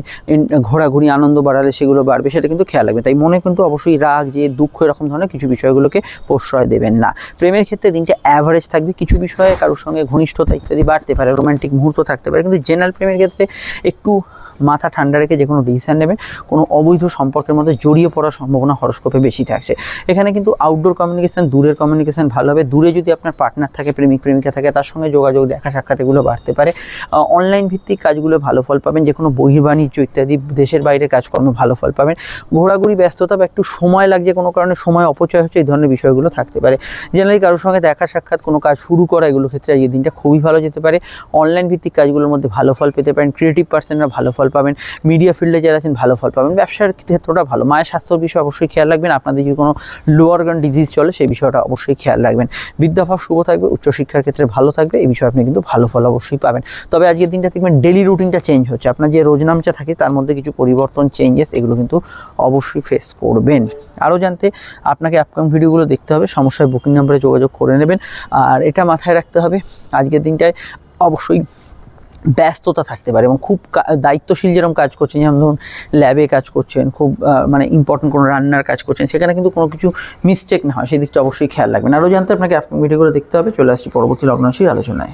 ঘোরাঘুরি আনন্দ বাড়ালে সেগুলো বাড়বে, সেটা কিন্তু খেয়াল রাখবে। তাই মনে কিন্তু অবশ্যই রাগ, যে দুঃখ, এরকম ধরনের কিছু বিষয়গুলোকে প্রশ্রয় দেবেন না। প্রেমের ক্ষেত্রে দিনটা অ্যাভারেজ থাকবে। কিছু বিষয়ে কারোর সঙ্গে ঘনিষ্ঠতা ইত্যাদি বাড়তে পারে, রোমান্টিক মুহূর্ত থাকতে পারে, কিন্তু জেনারেল প্রেমের ক্ষেত্রে একটু মাথা ঠান্ডা রেখে যে কোনো ডিসিশন নেবেন। কোনো অবৈধ সম্পর্কের মধ্যে জড়িয়ে পড়ার সম্ভাবনা হরস্কোপে বেশি থাকছে। এখানে কিন্তু আউটডোর কমিউনিকেশন, দূরের কমিউনিকেশন ভালো হবে। দূরে যদি আপনার পার্টনার থাকে, প্রেমিক প্রেমিকা থাকে, তার সঙ্গে যোগাযোগ, দেখা সাক্ষাৎ এগুলো বাড়তে পারে। অনলাইন ভিত্তিক কাজগুলো ভালো ফল পাবেন। যে কোনো বহির্বাণিজ্য ইত্যাদি দেশের বাইরে কাজকর্ম ভালো ফল পাবেন। ঘোরাঘুরি ব্যস্ততা বা একটু সময় লাগছে, কোনো কারণে সময় অপচয় হচ্ছে, এই ধরনের বিষয়গুলো থাকতে পারে। জেনারেলি কারোর সঙ্গে দেখা সাক্ষাৎ, কোনো কাজ শুরু করা, এগুলো ক্ষেত্রে এই দিনটা খুবই ভালো যেতে পারে। অনলাইন ভিত্তিক কাজগুলোর মধ্যে ভালো ফল পেতে পারেন। ক্রিয়েটিভ পার্সনরা ভালো ফল পাবেন। মিডিয়া ফিল্ডে যারা আছেন ভালো ফল পাবেন। ব্যবসার ক্ষেত্রটা ভালো। মায়ের স্বাস্থ্যের বিষয়ে অবশ্যই খেয়াল রাখবেন। আপনাদের যদি কোনো লো অর্গান ডিজিজ চলে, সেই বিষয়টা অবশ্যই খেয়াল রাখবেন। বিদ্যাভাব শুভ থাকবে, উচ্চশিক্ষার ক্ষেত্রে ভালো থাকবে, এই বিষয়ে আপনি কিন্তু ভালো ফল অবশ্যই পাবেন। তবে আজকের দিনটা দেখবেন ডেলি রুটিনটা চেঞ্জ হচ্ছে। আপনার যে রোজনামচা থাকে তার মধ্যে কিছু পরিবর্তন, চেঞ্জেস, এগুলো কিন্তু অবশ্যই ফেস করবেন। আরও জানতে আপনাকে আপকামিং ভিডিওগুলো দেখতে হবে। সমস্যায় বুকিং নাম্বারে যোগাযোগ করে নেবেন। আর এটা মাথায় রাখতে হবে, আজকের দিনটায় অবশ্যই ব্যস্ততা থাকতে পারে এবং খুব দায়িত্বশীল যেরকম কাজ করছেন, যেমন ধরুন ল্যাবে কাজ করছেন, খুব মানে ইম্পর্টেন্ট কোনো রান্নার কাজ করছেন, সেখানে কিন্তু কোনো কিছু মিস্টেক না হয়, সেই দিকটা অবশ্যই খেয়াল রাখবেন। আরও জানতে আপনাকে আপকামিং ভিডিওগুলো দেখতে হবে। চলে আসছি পরবর্তী লগ্ন রাশির আলোচনায়।